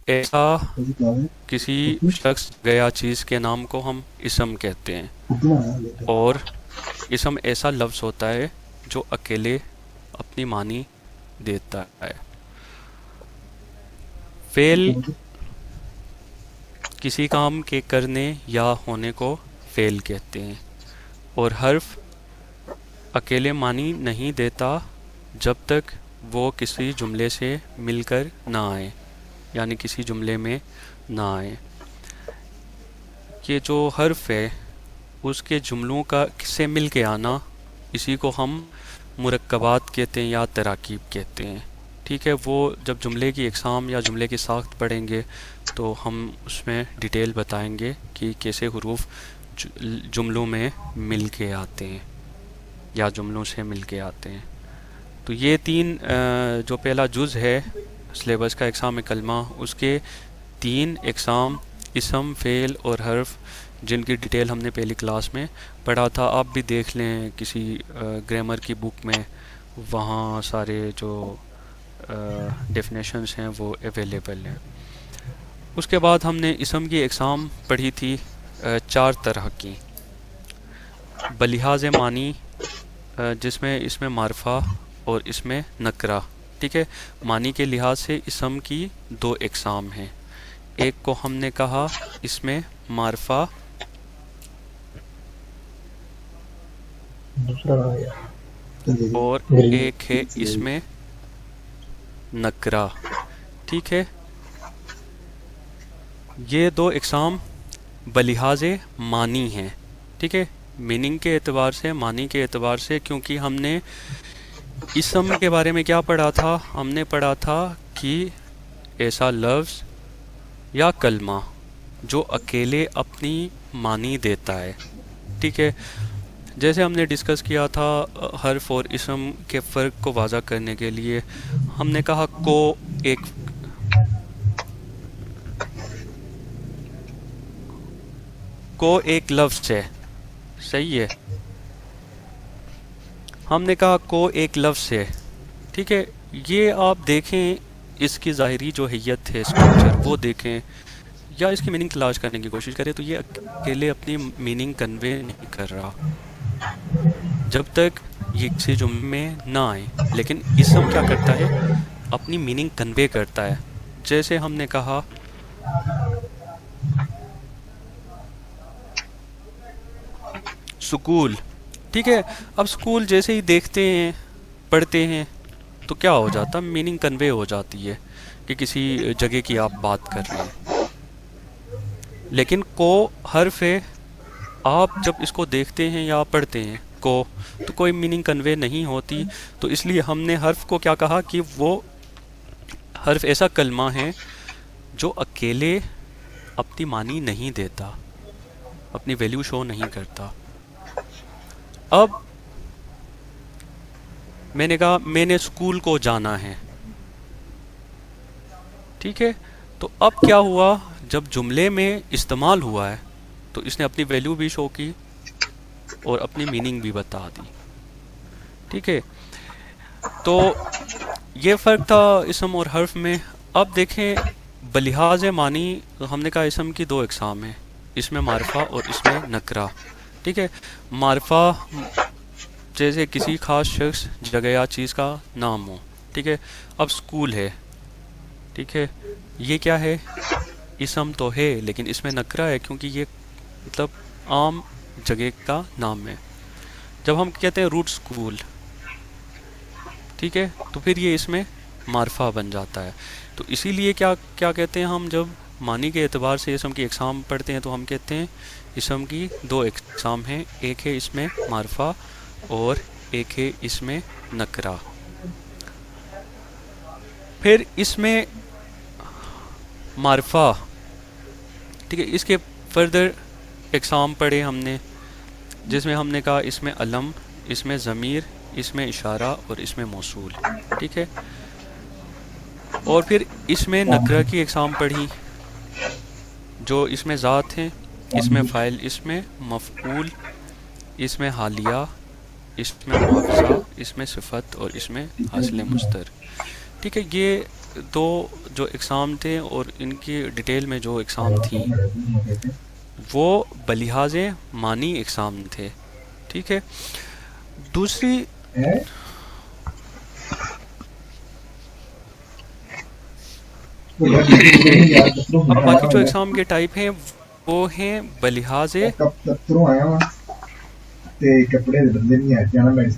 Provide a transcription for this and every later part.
ایسا کسی شخص گیا چیز کے نام کو ہم اسم کہتے ہیں، اور اسم ایسا لفظ ہوتا ہے جو اکیلے اپنی معنی دیتا ہے۔ فعل کسی کام کے کرنے یا ہونے کو فعل کہتے ہیں، اور حرف اکیلے معنی نہیں دیتا جب تک وہ کسی جملے سے مل کر نہ آئے، یعنی کسی جملے میں نہ آئے۔ یہ جو حرف ہے اس کے جملوں کا سے مل کے آنا، اسی کو ہم مرکبات کہتے ہیں یا تراکیب کہتے ہیں۔ ٹھیک ہے، وہ جب جملے کی اقسام یا جملے کی ساخت پڑھیں گے تو ہم اس میں ڈیٹیل بتائیں گے کہ کیسے حروف جملوں میں مل کے آتے ہیں یا جملوں سے مل کے آتے ہیں۔ تو یہ تین جو پہلا جز ہے سلیبس کا اقسام کلمہ، اس کے تین اقسام اسم، فعل اور حرف، جن کی ڈیٹیل ہم نے پہلی کلاس میں پڑھا تھا۔ آپ بھی دیکھ لیں کسی گرامر کی بک میں، وہاں سارے جو ڈیفینیشنز ہیں وہ اویلیبل ہیں۔ اس کے بعد ہم نے اسم کی اقسام پڑھی تھی چار طرح کی، بلحاظ معنی، جس میں اس میں معرفہ اور اس میں نکرہ۔ ٹھیک ہے، معنی کے لحاظ سے اسم کی دو اقسام ہیں، ایک کو ہم نے کہا اس میں معرفہ، اور ایک ہے اس میں نکرہ۔ ٹھیک ہے، یہ دو اقسام بلحاظ معنی ہیں۔ ٹھیک ہے، میننگ کے اعتبار سے، معنی کے اعتبار سے، کیونکہ ہم نے اسم کے بارے میں کیا پڑھا تھا؟ ہم نے پڑھا تھا کہ ایسا لفظ یا کلمہ جو اکیلے اپنی معنی دیتا ہے۔ ٹھیک ہے، جیسے ہم نے ڈسکس کیا تھا حرف اور اسم کے فرق کو واضح کرنے کے لیے، ہم نے کہا کو ایک لفظ ہے، صحیح ہے، ہم نے کہا کو ایک لفظ ہے۔ ٹھیک ہے، یہ آپ دیکھیں اس کی ظاہری جو حیت ہے، اسٹرکچر وہ دیکھیں، یا اس کی میننگ تلاش کرنے کی کوشش کریں، تو یہ اکیلے اپنی میننگ کنوے نہیں کر رہا جب تک یہ کسی جملے میں نہ آئے۔ لیکن اسم کیا کرتا ہے؟ اپنی میننگ کنوے کرتا ہے۔ جیسے ہم نے کہا سکول، ٹھیک ہے، اب سکول جیسے ہی دیکھتے ہیں، پڑھتے ہیں، تو کیا ہو جاتا؟ میننگ کنوے ہو جاتی ہے کہ کسی جگہ کی آپ بات کر رہے ہیں۔ لیکن کو حرف ہے، آپ جب اس کو دیکھتے ہیں یا پڑھتے ہیں کو، تو کوئی میننگ کنوے نہیں ہوتی۔ تو اس لیے ہم نے حرف کو کیا کہا کہ وہ حرف ایسا کلمہ ہے جو اکیلے اپنی معنی نہیں دیتا، اپنی ویلیو شو نہیں کرتا۔ اب میں نے کہا میں نے سکول کو جانا ہے، ٹھیک ہے، تو اب کیا ہوا؟ جب جملے میں استعمال ہوا ہے تو اس نے اپنی ویلیو بھی شو کی اور اپنی میننگ بھی بتا دی۔ ٹھیک ہے، تو یہ فرق تھا اسم اور حرف میں۔ اب دیکھیں بلحاظ معنی، ہم نے کہا اسم کی دو اقسام ہیں، اس میں معرفہ اور اس میں نکرہ۔ ٹھیک ہے، معرفہ جیسے کسی خاص شخص، جگہ یا چیز کا نام ہو۔ ٹھیک ہے، اب سکول ہے، ٹھیک ہے، یہ کیا ہے؟ اسم تو ہے لیکن اس میں نکرہ ہے، کیونکہ یہ مطلب عام جگہ کا نام ہے۔ جب ہم کہتے ہیں روٹ سکول، ٹھیک ہے، تو پھر یہ اس میں معرفہ بن جاتا ہے۔ تو اسی لیے کیا کہتے ہیں ہم جب معنی کے اعتبار سے اسم کی اقسام پڑھتے ہیں تو ہم کہتے ہیں اسم کی دو اقسام ہیں، ایک ہے اس میں معرفہ اور ایک ہے اس میں نکرہ۔ پھر اس میں معرفہ، ٹھیک ہے، اس کے فردر اقسام پڑھے ہم نے، جس میں ہم نے کہا اس میں علم، اس میں ضمیر، اس میں اشارہ اور اس میں موصول۔ ٹھیک ہے، اور پھر اس میں نکرہ کی اقسام پڑھی، جو اس میں ذات ہیں، اس میں فاعل، اس میں مفعول، اس میں حالیہ، اس میں معاوضہ، اس میں صفت اور اس میں حاصل مصدر۔ ٹھیک ہے، یہ دو جو اقسام تھے اور ان کی ڈیٹیل میں جو اقسام تھیں وہ بلحاظ معنی اقسام تھے. ٹھیک ہے. دوسری اب باقی جو اقسام کے ٹائپ ہیں وہ ہیں بلحاظ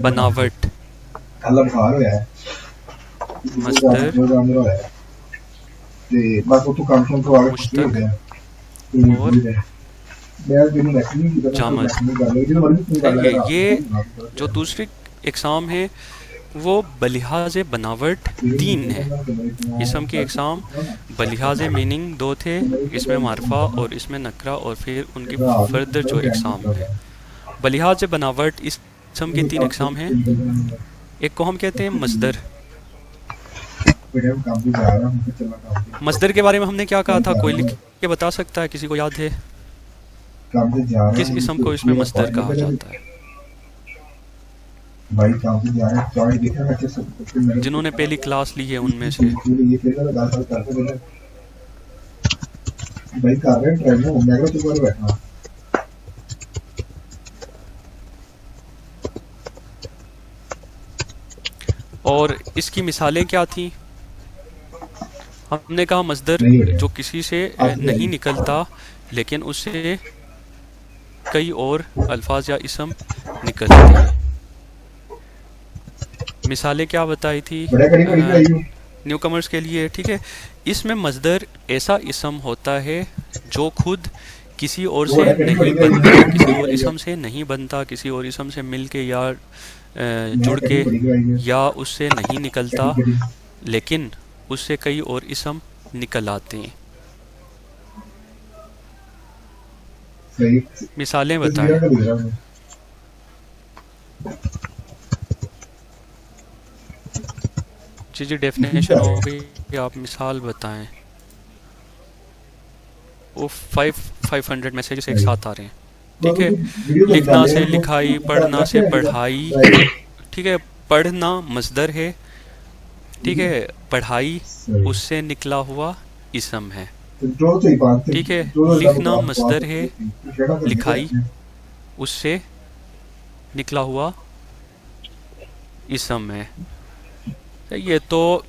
بناوٹ, مصدر, مشتق اور جامد. یہ جو دوسری اقسام ہیں وہ بلحاظ بناوٹ 3 ہے. اسم کی اقسام بلحاظ میننگ 2 تھے, اس میں معرفہ اور اس میں نکرہ, اور پھر ان کی فردر جو اقسام ہے. بلحاظ بناوٹ اسم کی 3 اقسام ہیں. ایک کو ہم کہتے ہیں مصدر. مصدر کے بارے میں ہم نے کیا کہا تھا؟ کوئی لکھ کے بتا سکتا ہے؟ کسی کو یاد ہے کس اسم کو اس میں مصدر کہا جاتا ہے؟ جنہوں نے پہلی کلاس لی ہے ان میں سے. اور اس کی مثالیں کیا تھیں؟ ہم نے کہا مصدر جو کسی سے نہیں نکلتا لیکن اس سے کئی اور الفاظ یا اسم نکلتے ہیں. مثالیں کیا بتائی تھی نیو کمرز کے لیے؟ ٹھیک ہے. اس میں مصدر ایسا اسم ہوتا ہے جو خود کسی اور سے نہیں بنتا, کسی اور اسم سے نہیں بنتا, کسی اور اسم سے مل کے یا جڑ کے یا اس سے نہیں نکلتا, لیکن اس سے کئی اور اسم نکل آتے ہیں. مثالیں بتائیں. جی ڈیفینیشن ہو گئی, آپ مثال بتائیں. وہ 500 میسیجز ایک ساتھ آ رہے ہیں. ٹھیک ہے. لکھنا سے لکھائی, پڑھنا سے پڑھائی. ٹھیک ہے. پڑھنا مصدر ہے. ٹھیک ہے. پڑھائی اس سے نکلا ہوا اسم ہے. ٹھیک ہے. لکھنا مصدر ہے, لکھائی اس سے نکلا ہوا اسم ہے. یہ تو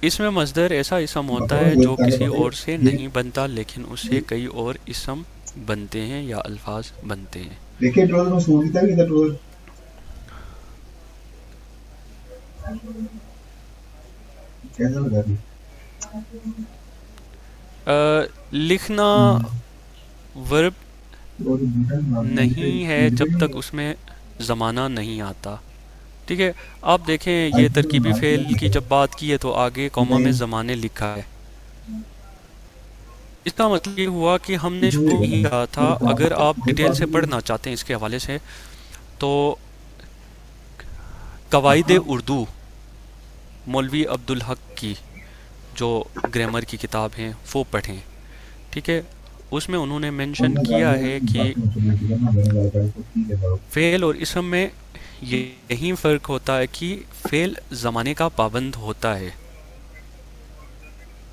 اس میں مصدر ایسا اسم ہوتا ہے جو کسی اور سے نہیں بنتا لیکن اس سے کئی اور اسم بنتے ہیں یا الفاظ بنتے ہیں. لکھنا ورب نہیں ہے جب تک اس میں زمانہ نہیں آتا. ٹھیک ہے. آپ دیکھیں یہ ترکیبی فعل کی جب بات کی ہے تو آگے کوما میں زمانے لکھا ہے. اس کا مطلب یہ ہوا کہ ہم نے شروع ہی کہا تھا, اگر آپ ڈیٹیل سے پڑھنا چاہتے ہیں اس کے حوالے سے تو قواعد اردو مولوی عبدالحق کی جو گرامر کی کتاب ہیں وہ پڑھیں. ٹھیک ہے. اس میں انہوں نے مینشن کیا ہے کہ فعل اور اسم میں یہی فرق ہوتا ہے کہ فعل زمانے کا پابند ہوتا ہے.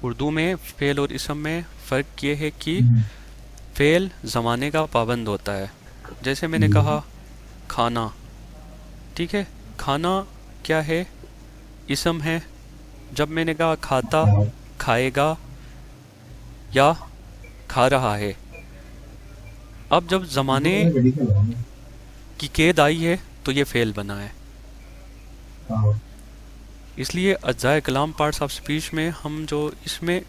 اردو میں فعل اور اسم میں فرق یہ ہے کہ فعل زمانے کا پابند ہوتا ہے. جیسے میں نے کہا کھانا. ٹھیک ہے. کھانا کیا ہے؟ اسم ہے. جب میں نے کہا کھاتا, کھائے گا یا کھا رہا ہے. اب جب زمانے کی قید آئی ہے تو یہ فعل بنا ہے. اس لیے اجزائے کلام پارٹس آف سپیچ میں ہم جو اس میں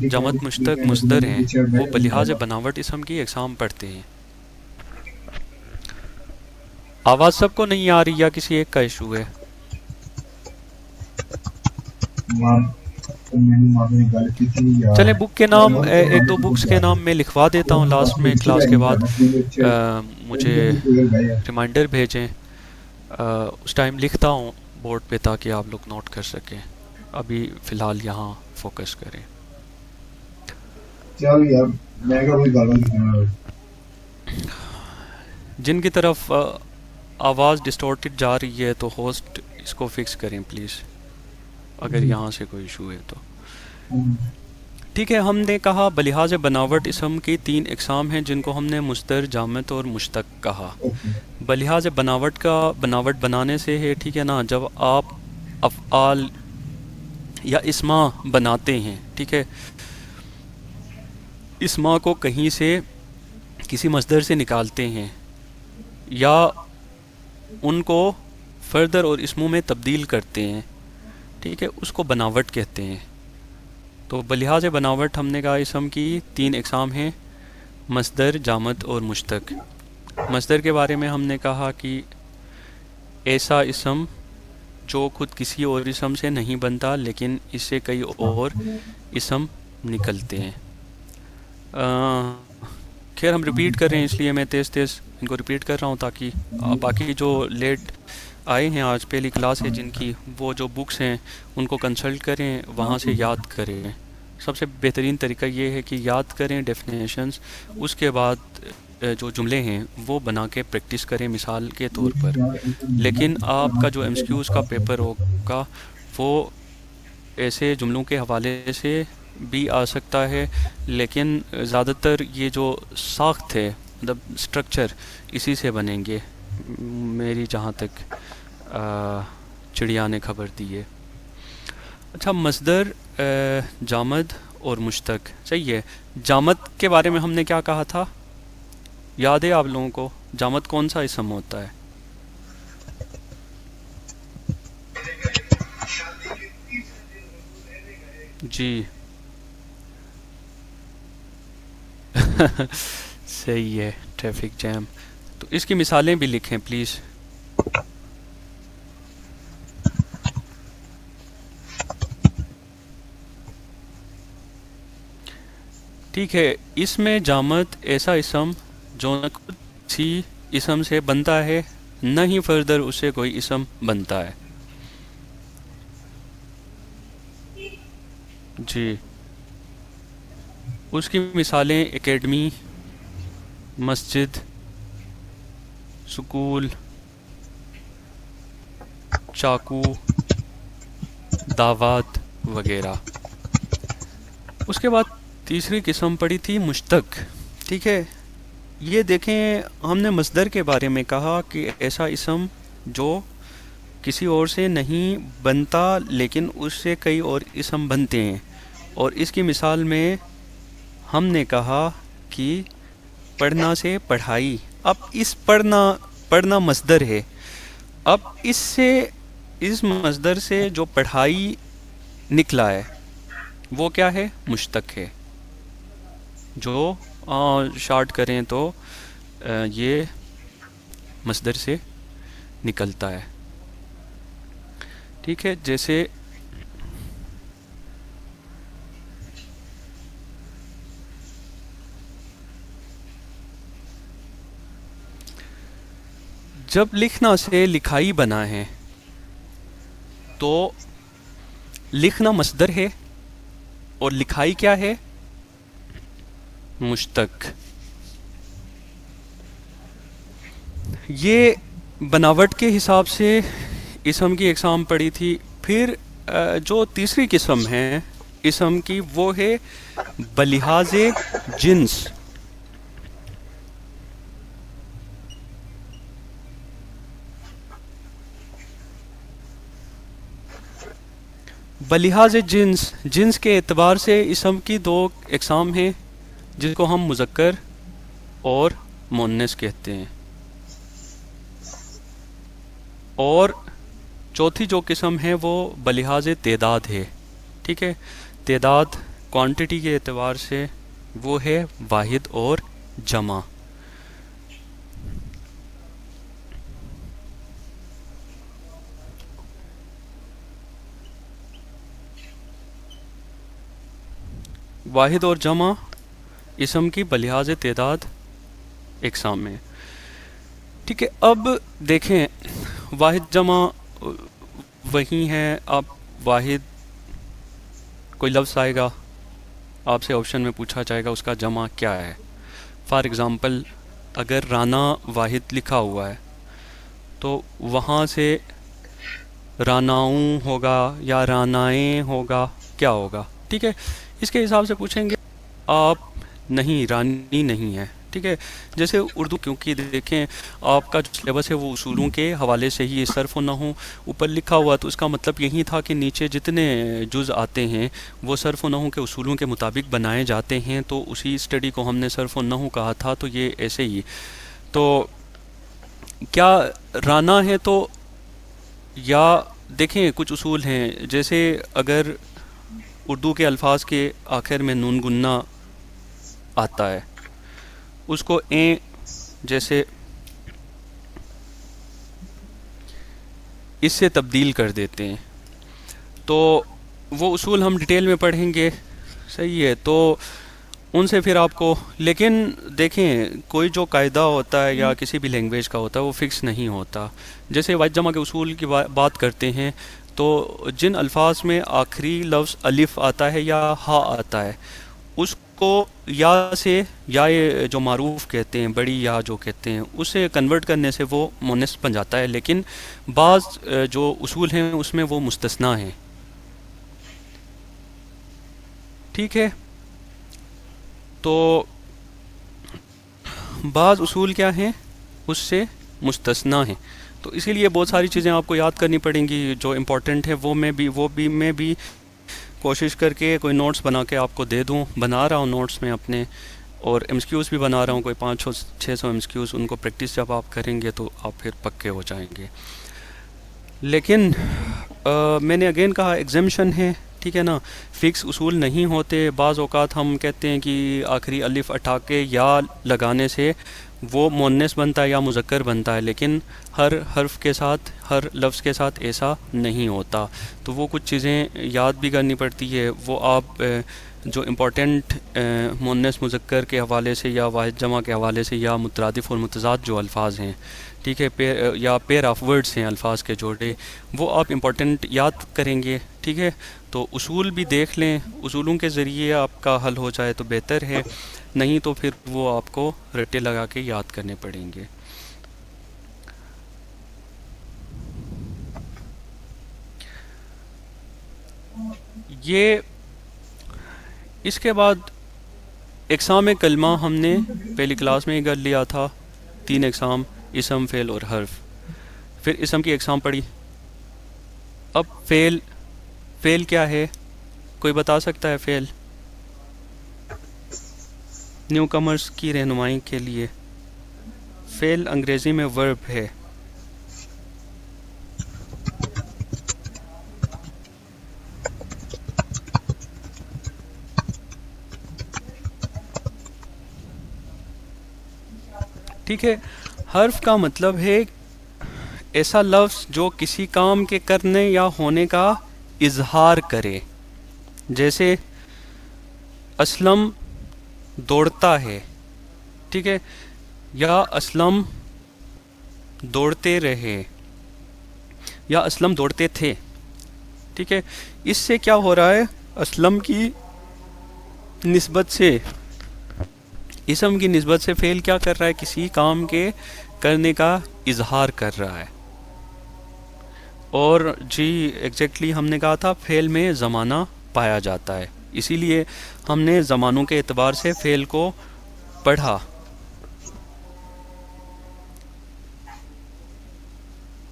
جمع مشتق مصدر ہیں وہ بلحاظ بناوٹ اسم کی اقسام پڑھتے ہیں. آواز سب کو نہیں آ رہی یا کسی ایک کا ایشو ہے؟ چلیں بک کے نام ایک دو بکس کے نام میں لکھوا دیتا ہوں لاسٹ میں کلاس کے بعد, مجھے ریمائنڈر بھیجیں. اس ٹائم لکھتا ہوں بورڈ پہ تاکہ آپ لوگ نوٹ کر سکیں. ابھی فی الحال یہاں فوکس کریں. جن کی طرف آواز ڈسٹورٹڈ جا رہی ہے تو ہوسٹ اس کو فکس کریں پلیز. اگر یہاں سے کوئی ایشو ہے تو ٹھیک ہے. ہم نے کہا بلحاظ بناوٹ اسم کی 3 اقسام ہیں جن کو ہم نے مصدر، جامد اور مشتق کہا. بلحاظ بناوٹ کا بناوٹ بنانے سے ہے، ٹھیک ہے نا، جب آپ افعال یا اسما بناتے ہیں، ٹھیک ہے، اسما کو کہیں سے کسی مصدر سے نکالتے ہیں یا ان کو فردر اور اسموں میں تبدیل کرتے ہیں، ٹھیک ہے، اس کو بناوٹ کہتے ہیں. تو بلحاظ بناوٹ ہم نے کہا اسم کی 3 اقسام ہیں، مصدر، جامد اور مشتق. مصدر کے بارے میں ہم نے کہا کہ ایسا اسم جو خود کسی اور اسم سے نہیں بنتا لیکن اس سے کئی اور اسم نکلتے ہیں. خیر ہم ریپیٹ کر رہے ہیں، اس لیے میں تیز تیز ان کو ریپیٹ کر رہا ہوں تاکہ باقی جو لیٹ آئے ہیں، آج پہلی کلاس ہے جن کی، وہ جو بکس ہیں ان کو کنسلٹ کریں، وہاں سے یاد کریں. سب سے بہترین طریقہ یہ ہے کہ یاد کریں ڈیفینیشنز، اس کے بعد جو جملے ہیں وہ بنا کے پریکٹس کریں مثال کے طور پر. لیکن آپ کا جو MCQs کا پیپر ہوگا وہ ایسے جملوں کے حوالے سے بھی آ سکتا ہے، لیکن زیادہ تر یہ جو ساخت ہے، مطلب اسٹرکچر، اسی سے بنیں گے، میری جہاں تک چڑیا نے خبر دی ہے. اچھا، مصدر، جامد اور مشتق، صحیح ہے. جامد کے بارے میں ہم نے کیا کہا تھا، یاد ہے آپ لوگوں کو؟ جامد کون سا اسم ہوتا ہے؟ جی صحیح ہے، ٹریفک جیم. تو اس کی مثالیں بھی لکھیں پلیز. ٹھیک ہے، اس میں جامد ایسا اسم جو نہ خود کسی اسم سے بنتا ہے نہ ہی فردر اس سے کوئی اسم بنتا ہے. جی، اس کی مثالیں اکیڈمی، مسجد، سکول، چاقو، دعوات وغیرہ. اس کے بعد تیسری قسم پڑی تھی مشتق. ٹھیک ہے، یہ دیکھیں، ہم نے مصدر کے بارے میں کہا کہ ایسا اسم جو کسی اور سے نہیں بنتا لیکن اس سے کئی اور اسم بنتے ہیں. اور اس کی مثال میں ہم نے کہا کہ پڑھنا سے پڑھائی. اب اس پڑھنا مصدر ہے. اب اس مصدر سے جو پڑھائی نکلا ہے وہ کیا ہے؟ مشتق ہے. جو شارٹ کریں تو یہ مصدر سے نکلتا ہے. ٹھیک ہے، جیسے جب لکھنا سے لکھائی بنا ہے تو لکھنا مصدر ہے اور لکھائی کیا ہے؟ مشتق. یہ بناوٹ کے حساب سے اسم کی اقسام پڑی تھی. پھر جو تیسری قسم ہے اسم کی وہ ہے بلحاظ جنس. بلحاظ جنس کے اعتبار سے اسم کی 2 اقسام ہیں جس کو ہم مذکر اور مؤنث کہتے ہیں. اور چوتھی جو قسم ہے وہ بلحاظ تعداد ہے. ٹھیک ہے، تعداد کوانٹٹی کے اعتبار سے وہ ہے واحد اور جمع. واحد اور جمع اسم کی بلحاظ تعداد اقسام میں. ٹھیک ہے، اب دیکھیں واحد جمع وہی ہیں. اب واحد کوئی لفظ آئے گا، آپ سے آپشن میں پوچھا جائے گا اس کا جمع کیا ہے. فار ایگزامپل اگر رانا واحد لکھا ہوا ہے تو وہاں سے راناؤں ہوگا یا رانائیں ہوگا، کیا ہوگا؟ ٹھیک ہے، اس کے حساب سے پوچھیں گے آپ نہیں، رانی نہیں ہے، ٹھیک ہے۔ جیسے اردو، کیونکہ دیکھیں آپ کا جو سلیبس ہے وہ اصولوں کے حوالے سے ہی صرف و نحو اوپر لکھا ہوا، تو اس کا مطلب یہی تھا کہ نیچے جتنے جز آتے ہیں وہ صرف و نحو کے اصولوں کے مطابق بنائے جاتے ہیں، تو اسی اسٹڈی کو ہم نے صرف و نحو کہا تھا، تو یہ ایسے ہی۔ تو کیا رانا ہے تو، یا دیکھیں کچھ اصول ہیں، جیسے اگر اردو کے الفاظ کے آخر میں نون گنا آتا ہے، اس کو ایں جیسے اس سے تبدیل کر دیتے ہیں، تو وہ اصول ہم ڈیٹیل میں پڑھیں گے، صحیح ہے۔ تو ان سے پھر آپ کو، لیکن دیکھیں کوئی جو قاعدہ ہوتا ہے یا کسی بھی لینگویج کا ہوتا ہے وہ فکس نہیں ہوتا۔ جیسے واحد جمع کے اصول کی بات کرتے ہیں، تو جن الفاظ میں آخری لفظ الف آتا ہے یا ہا آتا ہے، اس کو یا سے، یا یہ جو معروف کہتے ہیں، بڑی یا جو کہتے ہیں، اسے کنورٹ کرنے سے وہ مونس بن جاتا ہے، لیکن بعض جو اصول ہیں اس میں وہ مستثنا ہیں، ٹھیک ہے۔ تو بعض اصول کیا ہیں، اس سے مستثنا ہیں، تو اسی لیے بہت ساری چیزیں آپ کو یاد کرنی پڑیں گی جو امپورٹنٹ ہے، میں بھی کوشش کر کے کوئی نوٹس بنا کے آپ کو دے دوں، بنا رہا ہوں نوٹس میں اپنے، اور ایم ایس کیوز بھی بنا رہا ہوں، کوئی 500-600 ایم ایس کیوز، ان کو پریکٹس جب آپ کریں گے تو آپ پھر پکے ہو جائیں گے۔ لیکن میں نے اگین کہا ایگزمشن ہے، ٹھیک ہے نا، فکس اصول نہیں ہوتے۔ بعض اوقات ہم کہتے ہیں کہ آخری الف اٹھا کے یا لگانے سے وہ مؤنث بنتا ہے یا مذکر بنتا ہے، لیکن ہر حرف کے ساتھ، ہر لفظ کے ساتھ ایسا نہیں ہوتا، تو وہ کچھ چیزیں یاد بھی کرنی پڑتی ہے۔ وہ آپ جو امپورٹنٹ مؤنث مذکر کے حوالے سے یا واحد جمع کے حوالے سے یا مترادف اور متضاد جو الفاظ ہیں، ٹھیک ہے، یا پیر آف ورڈز ہیں الفاظ کے جوڑے، وہ آپ امپورٹنٹ یاد کریں گے، ٹھیک ہے۔ تو اصول بھی دیکھ لیں، اصولوں کے ذریعے آپ کا حل ہو جائے تو بہتر ہے، نہیں تو پھر وہ آپ کو رٹے لگا کے یاد کرنے پڑیں گے۔ یہ اس کے بعد اقسام کلمہ ہم نے پہلی کلاس میں ہی کر لیا تھا، 3 اقسام، اسم، فعل اور حرف۔ پھر اسم کی اقسام پڑھی، اب فعل کیا ہے، کوئی بتا سکتا ہے فعل؟ نیو کمرز کی رہنمائی کے لیے، فعل انگریزی میں ورب ہے۔ ٹھیک ہے، حرف کا مطلب ہے ایسا لفظ جو کسی کام کے کرنے یا ہونے کا اظہار کرے، جیسے اسلم دوڑتا ہے، ٹھیک ہے، یا اسلم دوڑتے رہے، یا اسلم دوڑتے تھے، ٹھیک ہے۔ اس سے کیا ہو رہا ہے، اسلم کی نسبت سے، اسم کی نسبت سے فعل کیا کر رہا ہے، کسی کام کے کرنے کا اظہار کر رہا ہے۔ اور جی ایگزیکٹلی ہم نے کہا تھا فعل میں زمانہ پایا جاتا ہے، اسی لیے ہم نے زمانوں کے اعتبار سے فعل کو پڑھا۔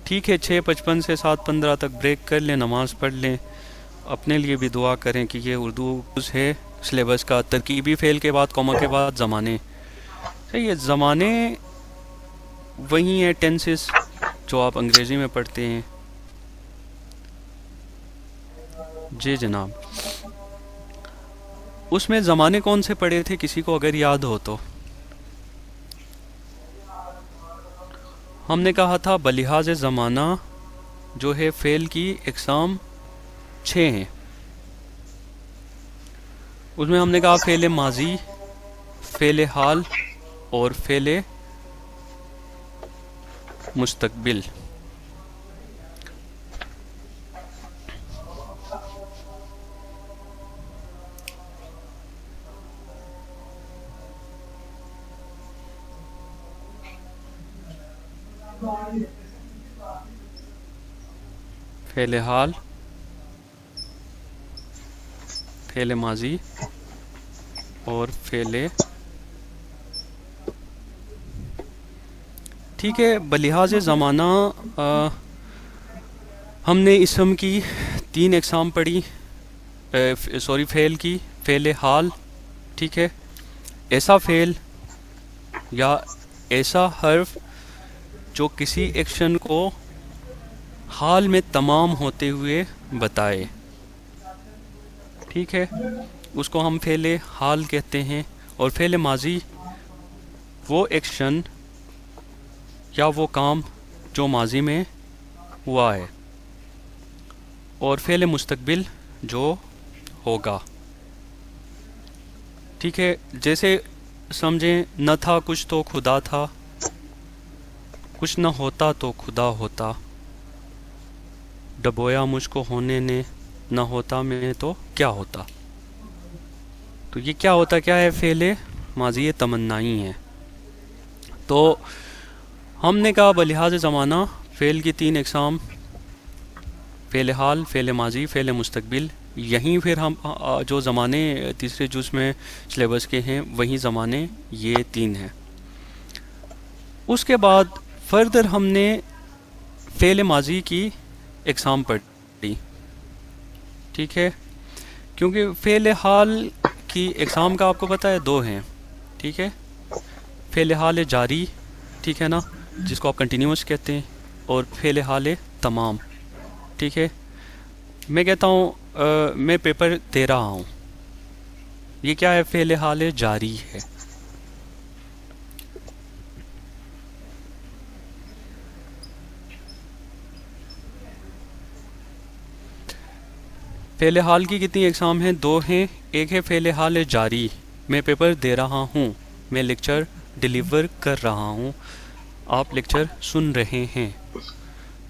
ٹھیک ہے، 6:55 سے 7:15 تک بریک کر لیں، نماز پڑھ لیں، اپنے لیے بھی دعا کریں کہ یہ اردو ہے سلیبس کا، ترکیبی فعل کے بعد کوما کے بعد زمانے، صحیح ہے، زمانے وہی ہیں ٹینسز جو آپ انگریزی میں پڑھتے ہیں۔ جی جناب، اس میں زمانے کون سے پڑھے تھے کسی کو اگر یاد ہو تو؟ ہم نے کہا تھا بلحاظ زمانہ جو ہے فعل کی اقسام 6 ہیں، اس میں ہم نے کہا فعل ماضی، فعل حال اور فعل مستقبل۔ فعل حال، فعل ماضی اور فعل. ٹھیک ہے، بلحاظ زمانہ ہم نے اسم کی 3 اقسام پڑھی، سوری فعل کی. فعل حال، ٹھیک ہے، ایسا فعل یا ایسا حرف جو کسی ایکشن کو حال میں تمام ہوتے ہوئے بتائے، ٹھیک ہے، اس کو ہم فعل حال کہتے ہیں. اور فعل ماضی وہ ایکشن یا وہ کام جو ماضی میں ہوا ہے، اور فعل مستقبل جو ہوگا. ٹھیک ہے، جیسے سمجھیں نہ تھا کچھ تو خدا تھا، کچھ نہ ہوتا تو خدا ہوتا، ڈبویا مجھ کو ہونے نے، نہ ہوتا میں تو کیا ہوتا. تو یہ کیا ہوتا، کیا ہے؟ فعل ماضی تمنائی ہے. تو ہم نے کہا بلحاظ زمانہ فعل کی 3 اقسام، فعل حال، فعل ماضی، فعل مستقبل. یہیں پھر ہم جو زمانے تیسرے جز میں سلیبس کے ہیں وہیں زمانے یہ 3 ہیں. اس کے بعد فردر ہم نے فعل ماضی کی اقسام پڑھی، ٹھیک ہے، کیونکہ فعل حال کی اقسام کا آپ کو پتہ ہے 2 ہیں، ٹھیک ہے. فعل حال جاری، ٹھیک ہے نا، جس کو آپ کنٹینیوس کہتے ہیں، اور فعل حال تمام. ٹھیک ہے، میں کہتا ہوں میں پیپر دے رہا ہوں، یہ کیا ہے؟ فعل حال جاری ہے. فعل حال کی کتنی اقسام ہیں؟ 2 ہیں. ایک ہے فعل حال جاری، میں پیپر دے رہا ہوں، میں لیکچر ڈیلیور کر رہا ہوں، آپ لیکچر سن رہے ہیں.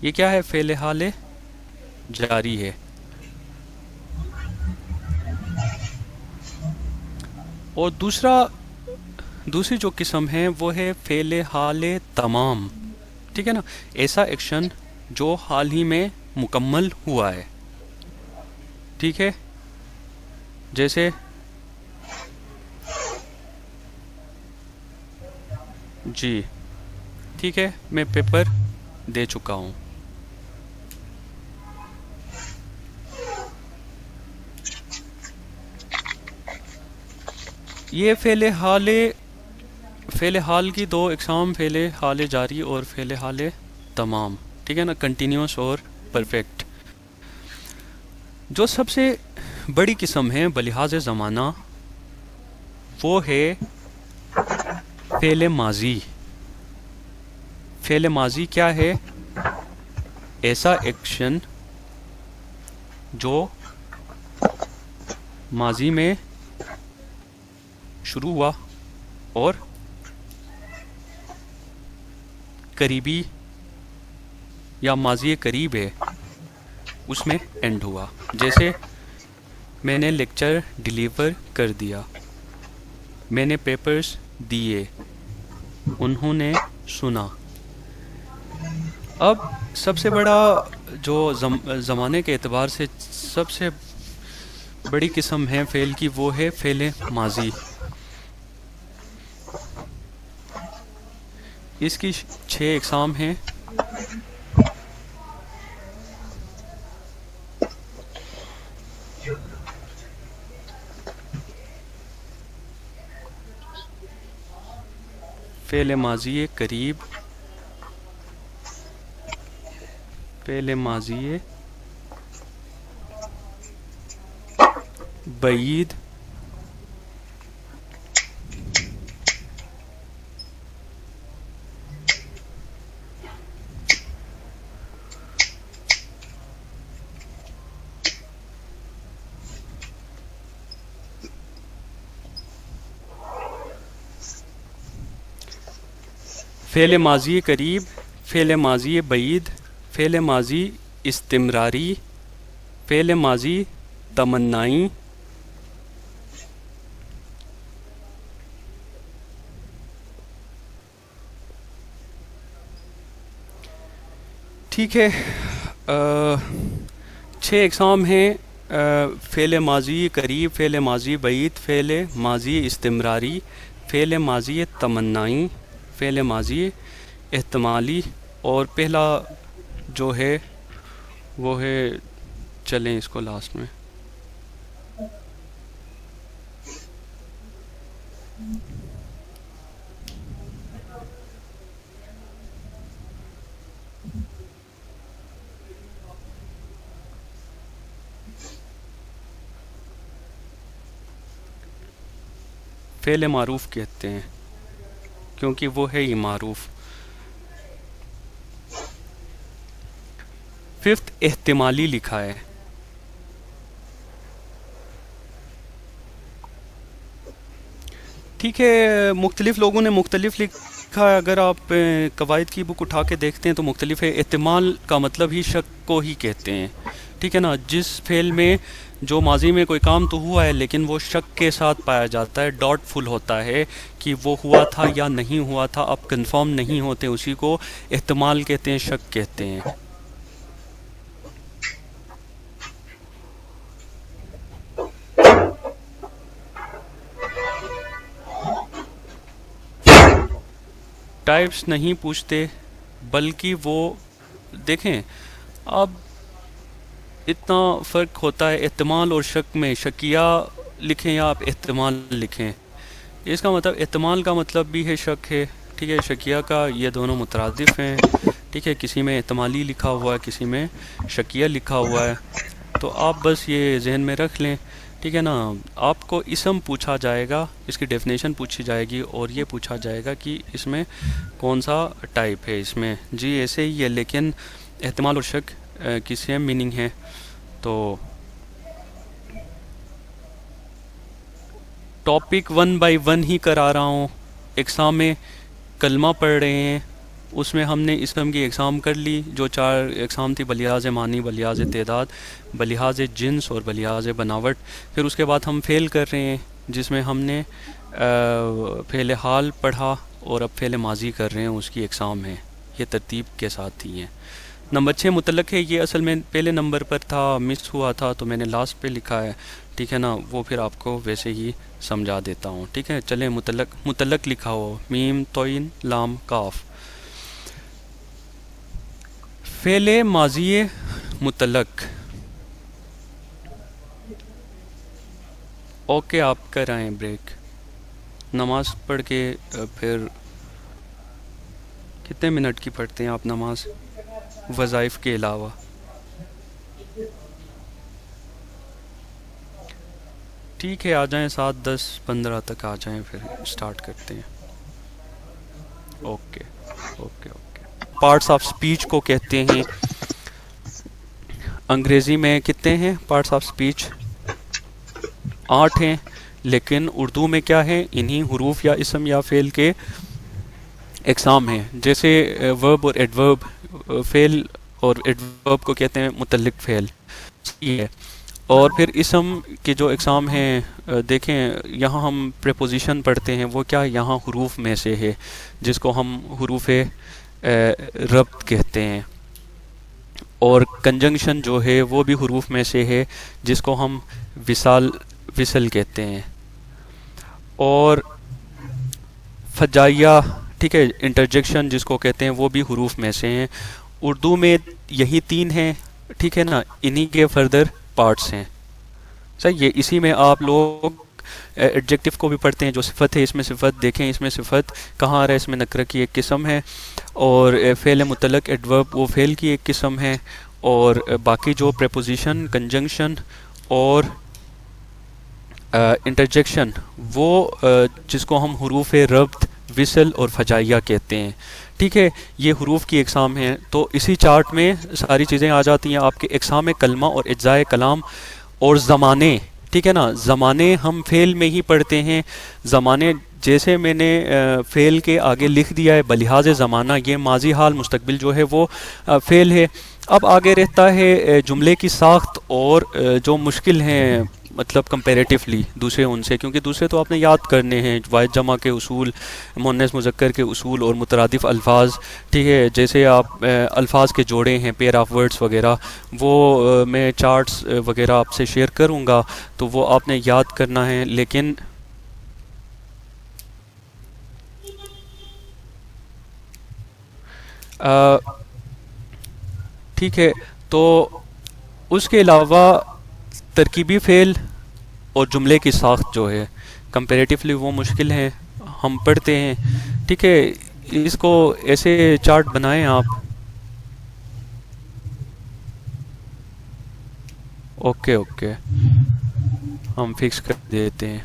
یہ کیا ہے؟ فعل حال جاری ہے. اور دوسری جو قسم ہے وہ ہے فعل حال تمام، ٹھیک ہے نا، ایسا ایکشن جو حال ہی میں مکمل ہوا ہے. ٹھیک ہے، جیسے جی، ٹھیک ہے، میں پیپر دے چکا ہوں. یہ فعل حال کی 2 اقسام، فعل حال جاری اور فعل حال تمام، ٹھیک ہے نا، کنٹینیوس اور پرفیکٹ. جو سب سے بڑی قسم ہے بلحاظ زمانہ وہ ہے فعل ماضی. فعل ماضی کیا ہے؟ ایسا ایکشن جو ماضی میں شروع ہوا اور قریبی یا ماضی قریب ہے اس میں اینڈ ہوا. جیسے میں نے لیکچر ڈیلیور کر دیا، میں نے پیپرز دیے، انہوں نے سنا. اب سب سے بڑا جو زمانے کے اعتبار سے سب سے بڑی قسم ہے فعل کی وہ ہے فعل ماضی. اس کی 6 اقسام ہیں. فعل ماضی قریب، فعل ماضی بعید، فعل ماضی قریب، فعل ماضی بعید، فعل ماضی استمراری، فعل ماضی تمنائی، ٹھیک ہے. چھ اقسام ہیں: فعل ماضی قریب، فعل ماضی بعید، فعل ماضی استمراری، فعل ماضی تمنائی، فعل ماضی احتمالی، اور پہلا جو ہے وہ ہے، چلیں اس کو لاسٹ میں، فعل معروف کہتے ہیں کیونکہ وہ ہے ہی معروف۔ ففتھ احتمالی لکھا ہے۔ ٹھیک ہے، مختلف لوگوں نے مختلف لکھا ہے، اگر آپ قواعد کی بک اٹھا کے دیکھتے ہیں تو مختلف ہے۔ احتمال کا مطلب ہی شک کو ہی کہتے ہیں، ٹھیک ہے نا، جس فعل میں جو ماضی میں کوئی کام تو ہوا ہے لیکن وہ شک کے ساتھ پایا جاتا ہے، ڈاؤٹ فل ہوتا ہے کہ وہ ہوا تھا یا نہیں ہوا تھا، آپ کنفرم نہیں ہوتے، اسی کو احتمال کہتے ہیں، شک کہتے ہیں۔ ٹائپس نہیں پوچھتے، بلکہ وہ دیکھیں اب اتنا فرق ہوتا ہے احتمال اور شک میں، شکیہ لکھیں یا آپ احتمال لکھیں، اس کا مطلب احتمال کا مطلب بھی ہے شک ہے، ٹھیک ہے، شکیہ کا، یہ دونوں مترادف ہیں، ٹھیک ہے، کسی میں احتمالی لکھا ہوا ہے، کسی میں شکیہ لکھا ہوا ہے، تو آپ بس یہ ذہن میں رکھ لیں، ٹھیک ہے نا۔ آپ کو اسم پوچھا جائے گا، اس کی ڈیفینیشن پوچھی جائے گی، اور یہ پوچھا جائے گا کہ اس میں کون سا ٹائپ ہے، اس میں جی ایسے ہی ہے، لیکن احتمال اور شک کی سیم میننگ ہے۔ تو ٹاپک 1 بائی 1 ہی کرا رہا ہوں، اقسام میں کلمہ پڑھ رہے ہیں، اس میں ہم نے اسم کی اقسام کر لی، جو 4 اقسام تھی، بلحاظ معنی، بلحاظ تعداد، بلحاظ جنس اور بلحاظ بناوٹ۔ پھر اس کے بعد ہم فعل کر رہے ہیں، جس میں ہم نے فعل حال پڑھا، اور اب فعل ماضی کر رہے ہیں، اس کی اقسام ہیں، یہ ترتیب کے ساتھ ہی ہیں۔ نمبر 6 متعلق ہے، یہ اصل میں پہلے نمبر پر تھا، مس ہوا تھا تو میں نے لاسٹ پہ لکھا ہے، ٹھیک ہے نا، وہ پھر آپ کو ویسے ہی سمجھا دیتا ہوں، ٹھیک ہے۔ چلیں متعلق لکھا ہو، میم توئین لام کاف۔ فعل ماضی متعلق، اوکے آپ کرائیں بریک، نماز پڑھ کے پھر کتنے منٹ کی پڑھتے ہیں آپ نماز وظائف کے علاوہ؟ ٹھیک ہے، آ جائیں 7 10 15 تک آ جائیں، پھر اسٹارٹ کرتے ہیں۔ Okay okay okay. Parts of speech کو کہتے ہیں، انگریزی میں کتنے ہیں پارٹس آف سپیچ؟ 8 ہیں، لیکن اردو میں کیا ہے؟ انہی حروف یا اسم یا فعل کے اقسام ہیں، جیسے ورب اور ایڈورب، فعل اور ایڈورب کو کہتے ہیں متعلق فعل، یہ ہے۔ اور پھر اسم کے جو اقسام ہیں، دیکھیں یہاں ہم پریپوزیشن پڑھتے ہیں، وہ کیا یہاں حروف میں سے ہے، جس کو ہم حروف ربط کہتے ہیں، اور کنجنکشن جو ہے وہ بھی حروف میں سے ہے، جس کو ہم وصل کہتے ہیں، اور فجائیہ، ٹھیک ہے، انٹرجیکشن جس کو کہتے ہیں، وہ بھی حروف میں سے ہیں۔ اردو میں یہی 3 ہیں، ٹھیک ہے نا، انہی کے فردر پارٹس ہیں، صحیح ہے۔ اسی میں آپ لوگ ایڈجیکٹو کو بھی پڑھتے ہیں، جو صفت ہے، اس میں صفت دیکھیں، اس میں صفت کہاں آ رہا ہے، اس میں نکرہ کی ایک قسم ہے، اور فعل متعلق ایڈورب وہ فعل کی ایک قسم ہے، اور باقی جو پریپوزیشن، کنجنکشن اور انٹرجیکشن، وہ جس کو ہم حروف ربط، وصل اور فجائیہ کہتے ہیں، ٹھیک ہے، یہ حروف کی اقسام ہیں۔ تو اسی چارٹ میں ساری چیزیں آ جاتی ہیں آپ کے، اقسام کلمہ اور اجزاء کلام اور زمانے، ٹھیک ہے نا۔ زمانے ہم فعل میں ہی پڑھتے ہیں، زمانے جیسے میں نے فعل کے آگے لکھ دیا ہے بلحاظ زمانہ، یہ ماضی حال مستقبل جو ہے وہ فعل ہے۔ اب آگے رہتا ہے جملے کی ساخت، اور جو مشکل ہیں مطلب کمپیریٹیولی دوسرے ان سے، کیونکہ دوسرے تو آپ نے یاد کرنے ہیں، واحد جمع کے اصول، مؤنث مذکر کے اصول اور مترادف الفاظ، ٹھیک ہے، جیسے آپ الفاظ کے جوڑے ہیں، پیئر آف ورڈز وغیرہ، وہ میں چارٹس وغیرہ آپ سے شیئر کروں گا، تو وہ آپ نے یاد کرنا ہے. لیکن ٹھیک ہے، تو اس کے علاوہ ترکیبی فعل اور جملے کی ساخت جو ہے کمپیریٹیولی وہ مشکل ہیں، ہم پڑھتے ہیں. ٹھیک ہے، اس کو ایسے چارٹ بنائیں آپ. اوکے اوکے، ہم فکس کر دیتے ہیں.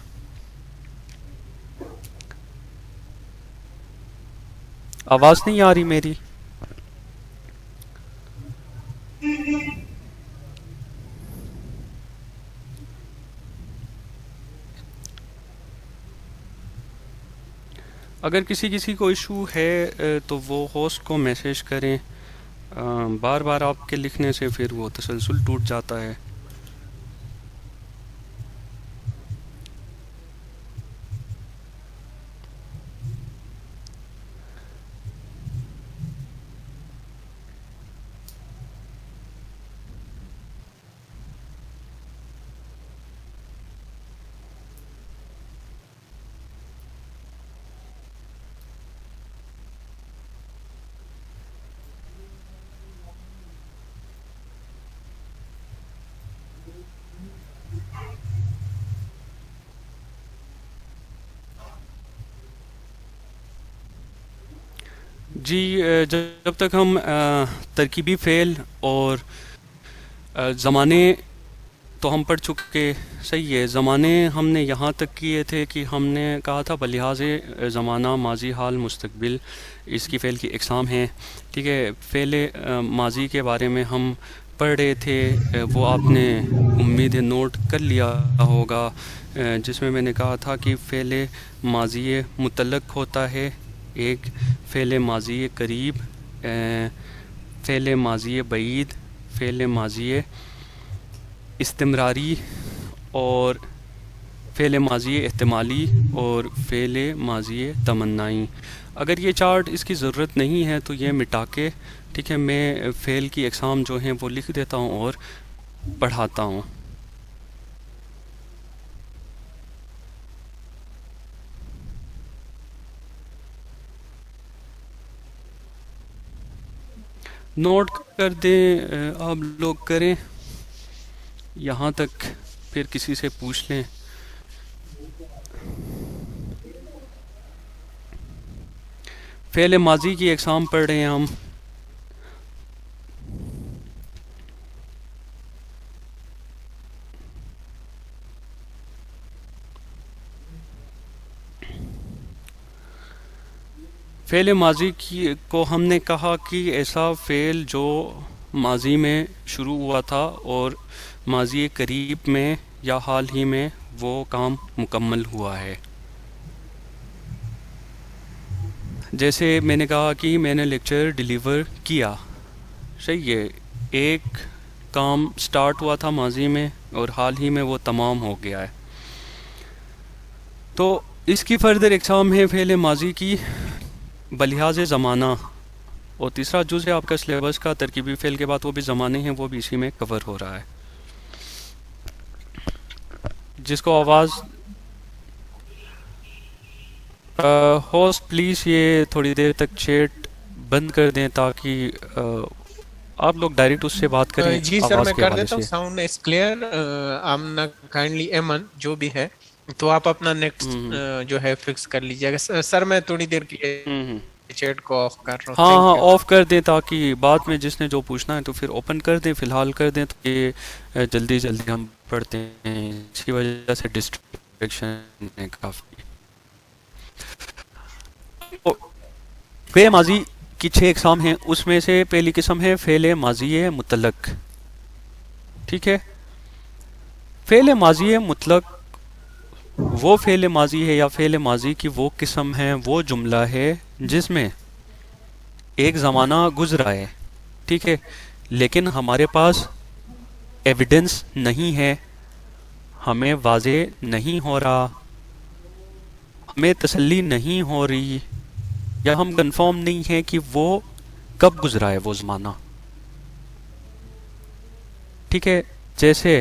آواز نہیں آ رہی میری؟ اگر کسی کو ایشو ہے تو وہ ہوسٹ کو میسج کریں. بار بار آپ کے لکھنے سے پھر وہ تسلسل ٹوٹ جاتا ہے. جی، جب تک ہم ترکیبی فعل اور زمانے تو ہم پڑھ چکے. صحیح ہے، زمانے ہم نے یہاں تک کیے تھے کہ ہم نے کہا تھا بلحاظ زمانہ ماضی، حال، مستقبل اس کی فعل کی اقسام ہیں. ٹھیک ہے، فعل ماضی کے بارے میں ہم پڑھ رہے تھے، وہ آپ نے امید ہے نوٹ کر لیا ہوگا، جس میں نے کہا تھا کہ فعل ماضی متعلق ہوتا ہے، ایک فعل ماضی قریب، فعل ماضی بعید، فعل ماضی استمراری، اور فعل ماضی احتمالی، اور فعل ماضی تمنائی. اگر یہ چارٹ اس کی ضرورت نہیں ہے تو یہ مٹا کے، ٹھیک ہے، میں فعل کی اقسام جو ہیں وہ لکھ دیتا ہوں اور پڑھاتا ہوں. نوٹ کر دیں، آپ لوگ کریں یہاں تک، پھر کسی سے پوچھ لیں. فعل ماضی کی اقسام پڑھ رہے ہیں ہم. فعل ماضی کو ہم نے کہا کہ ایسا فعل جو ماضی میں شروع ہوا تھا اور ماضی قریب میں یا حال ہی میں وہ کام مکمل ہوا ہے. جیسے میں نے کہا کہ میں نے لیکچر ڈیلیور کیا. صحیح ہے، ایک کام سٹارٹ ہوا تھا ماضی میں اور حال ہی میں وہ تمام ہو گیا ہے. تو اس کی فردر اقسام ہے فعل ماضی کی بلحاظ زمانہ، اور تیسرا جز ہے آپ کا سلیبس کا ترکیبی فعل کے بعد وہ بھی زمانے ہیں، وہ بھی اسی میں کور ہو رہا ہے. جس کو آواز ہوسٹ پلیز یہ تھوڑی دیر تک چیٹ بند کر دیں تاکہ آپ لوگ ڈائریکٹ اس سے بات کریں جی سر، آواز میں کے کر حوالے دیتا ہوں. سے. Sound is clear. Amna kindly Aiman جو بھی ہے تو آپ اپنا نیکسٹ جو ہے فکس کر لیجیے گا. سر میں تھوڑی دیر کے لیے چیٹ کو آف کر رہا ہوں. ہاں تھینک ہاں، یو. آف کر دیں تاکہ بعد میں جس نے جو پوچھنا ہے تو پھر اوپن کر دیں، فی الحال کر دیں تو یہ جلدی جلدی ہم پڑھتے ہیں. اس کی وجہ سے ڈسٹریکشن ہے کافی. فعل ماضی کی 6 اقسام ہیں، اس میں سے پہلی قسم ہے فعل ماضی مطلق. ٹھیک ہے، فعل ماضی مطلق وہ فعل ماضی ہے یا فعل ماضی کی وہ قسم ہے، وہ جملہ ہے جس میں ایک زمانہ گزرا ہے. ٹھیک ہے، لیکن ہمارے پاس ایویڈنس نہیں ہے، ہمیں واضح نہیں ہو رہا، ہمیں تسلی نہیں ہو رہی، یا ہم کنفرم نہیں ہیں کہ وہ کب گزرا ہے وہ زمانہ. ٹھیک ہے، جیسے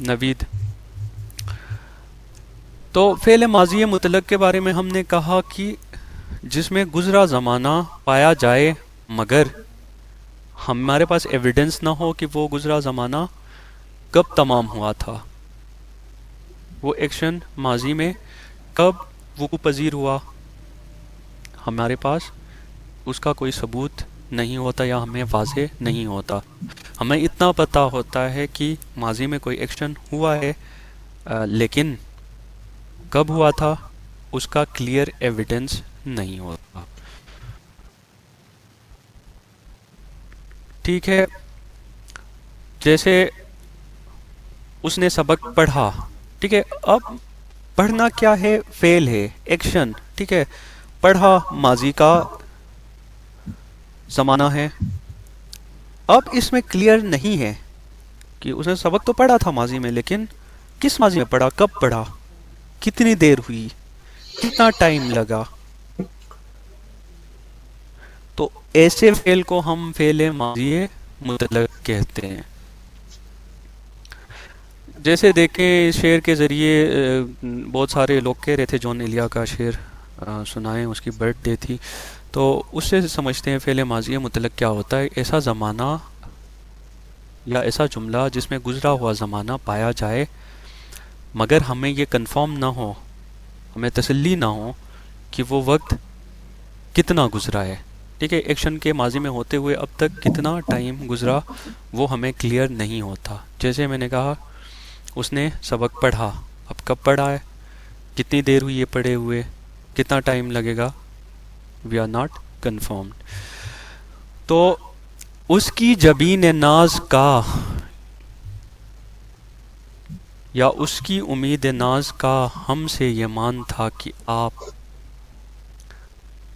نوید، تو فعل ماضی مطلق کے بارے میں ہم نے کہا کہ جس میں گزرا زمانہ پایا جائے مگر ہمارے پاس ایویڈنس نہ ہو کہ وہ گزرا زمانہ کب تمام ہوا تھا، وہ ایکشن ماضی میں کب وقوع پذیر ہوا، ہمارے پاس اس کا کوئی ثبوت نہیں ہوتا یا ہمیں واضح نہیں ہوتا. ہمیں اتنا پتہ ہوتا ہے کہ ماضی میں کوئی ایکشن ہوا ہے، لیکن کب ہوا تھا اس کا کلیئر ایویڈنس نہیں ہوتا. ٹھیک ہے، جیسے اس نے سبق پڑھا. ٹھیک ہے، اب پڑھنا کیا ہے؟ فعل ہے، ایکشن. ٹھیک ہے، پڑھا ماضی کا زمانہ ہے. اب اس میں کلیئر نہیں ہے کہ اس نے سبق تو پڑھا تھا ماضی میں، لیکن کس ماضی میں پڑھا، کب پڑھا، کتنی دیر ہوئی، کتنا ٹائم لگا. تو ایسے فعل کو ہم فعل ماضی مطلق کہتے ہیں. جیسے دیکھیں شعر کے ذریعے بہت سارے لوگ کہہ رہے تھے جون ایلیا کا شعر سنائیں، اس کی برتھ ڈے تھی، تو اس سے سمجھتے ہیں فعل ماضی مطلق کیا ہوتا ہے. ایسا زمانہ یا ایسا جملہ جس میں گزرا ہوا زمانہ پایا جائے مگر ہمیں یہ کنفرم نہ ہو، ہمیں تسلی نہ ہو کہ وہ وقت کتنا گزرا ہے. ٹھیک ہے، ایکشن کے ماضی میں ہوتے ہوئے اب تک کتنا ٹائم گزرا وہ ہمیں کلیئر نہیں ہوتا. جیسے میں نے کہا اس نے سبق پڑھا، اب کب پڑھا ہے، کتنی دیر ہوئی یہ پڑھے ہوئے، کتنا ٹائم لگے گا، وی آر ناٹ کنفرمڈ. تو اس کی جبین ناز کا یا اس کی امید ناز کا ہم سے یہ مان تھا کہ آپ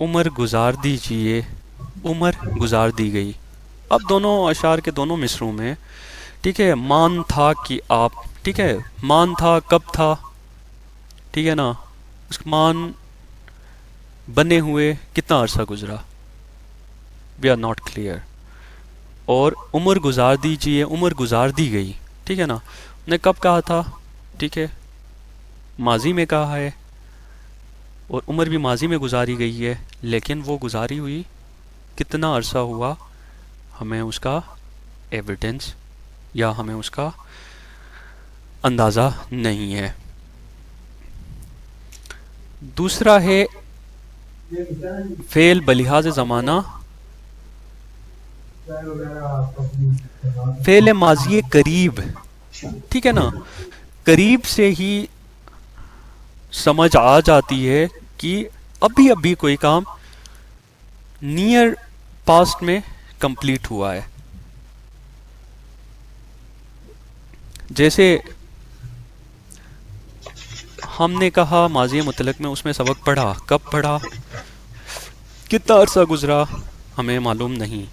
عمر گزار دیجئے. عمر گزار دی گئی. اب دونوں اشعار کے دونوں مصروں میں ٹھیک ہے مان تھا کہ آپ، ٹھیک ہے، مان تھا کب تھا، ٹھیک ہے نا، اس مان بنے ہوئے کتنا عرصہ گزرا، وی آر ناٹ کلیئر. اور عمر گزار دیجئے، عمر گزار دی گئی. ٹھیک ہے نا، نے کب کہا تھا، ٹھیک ہے، ماضی میں کہا ہے، اور عمر بھی ماضی میں گزاری گئی ہے، لیکن وہ گزاری ہوئی کتنا عرصہ ہوا، ہمیں اس کا ایویڈنس یا ہمیں اس کا اندازہ نہیں ہے. دوسرا ہے فعل بلحاظ زمانہ، فعل ماضی قریب. ٹھیک ہے نا، قریب سے ہی سمجھ آ جاتی ہے کہ ابھی ابھی کوئی کام نیئر پاسٹ میں کمپلیٹ ہوا ہے. جیسے ہم نے کہا ماضی مطلق میں اس میں سبق پڑھا، کب پڑھا، کتنا عرصہ گزرا، ہمیں معلوم نہیں.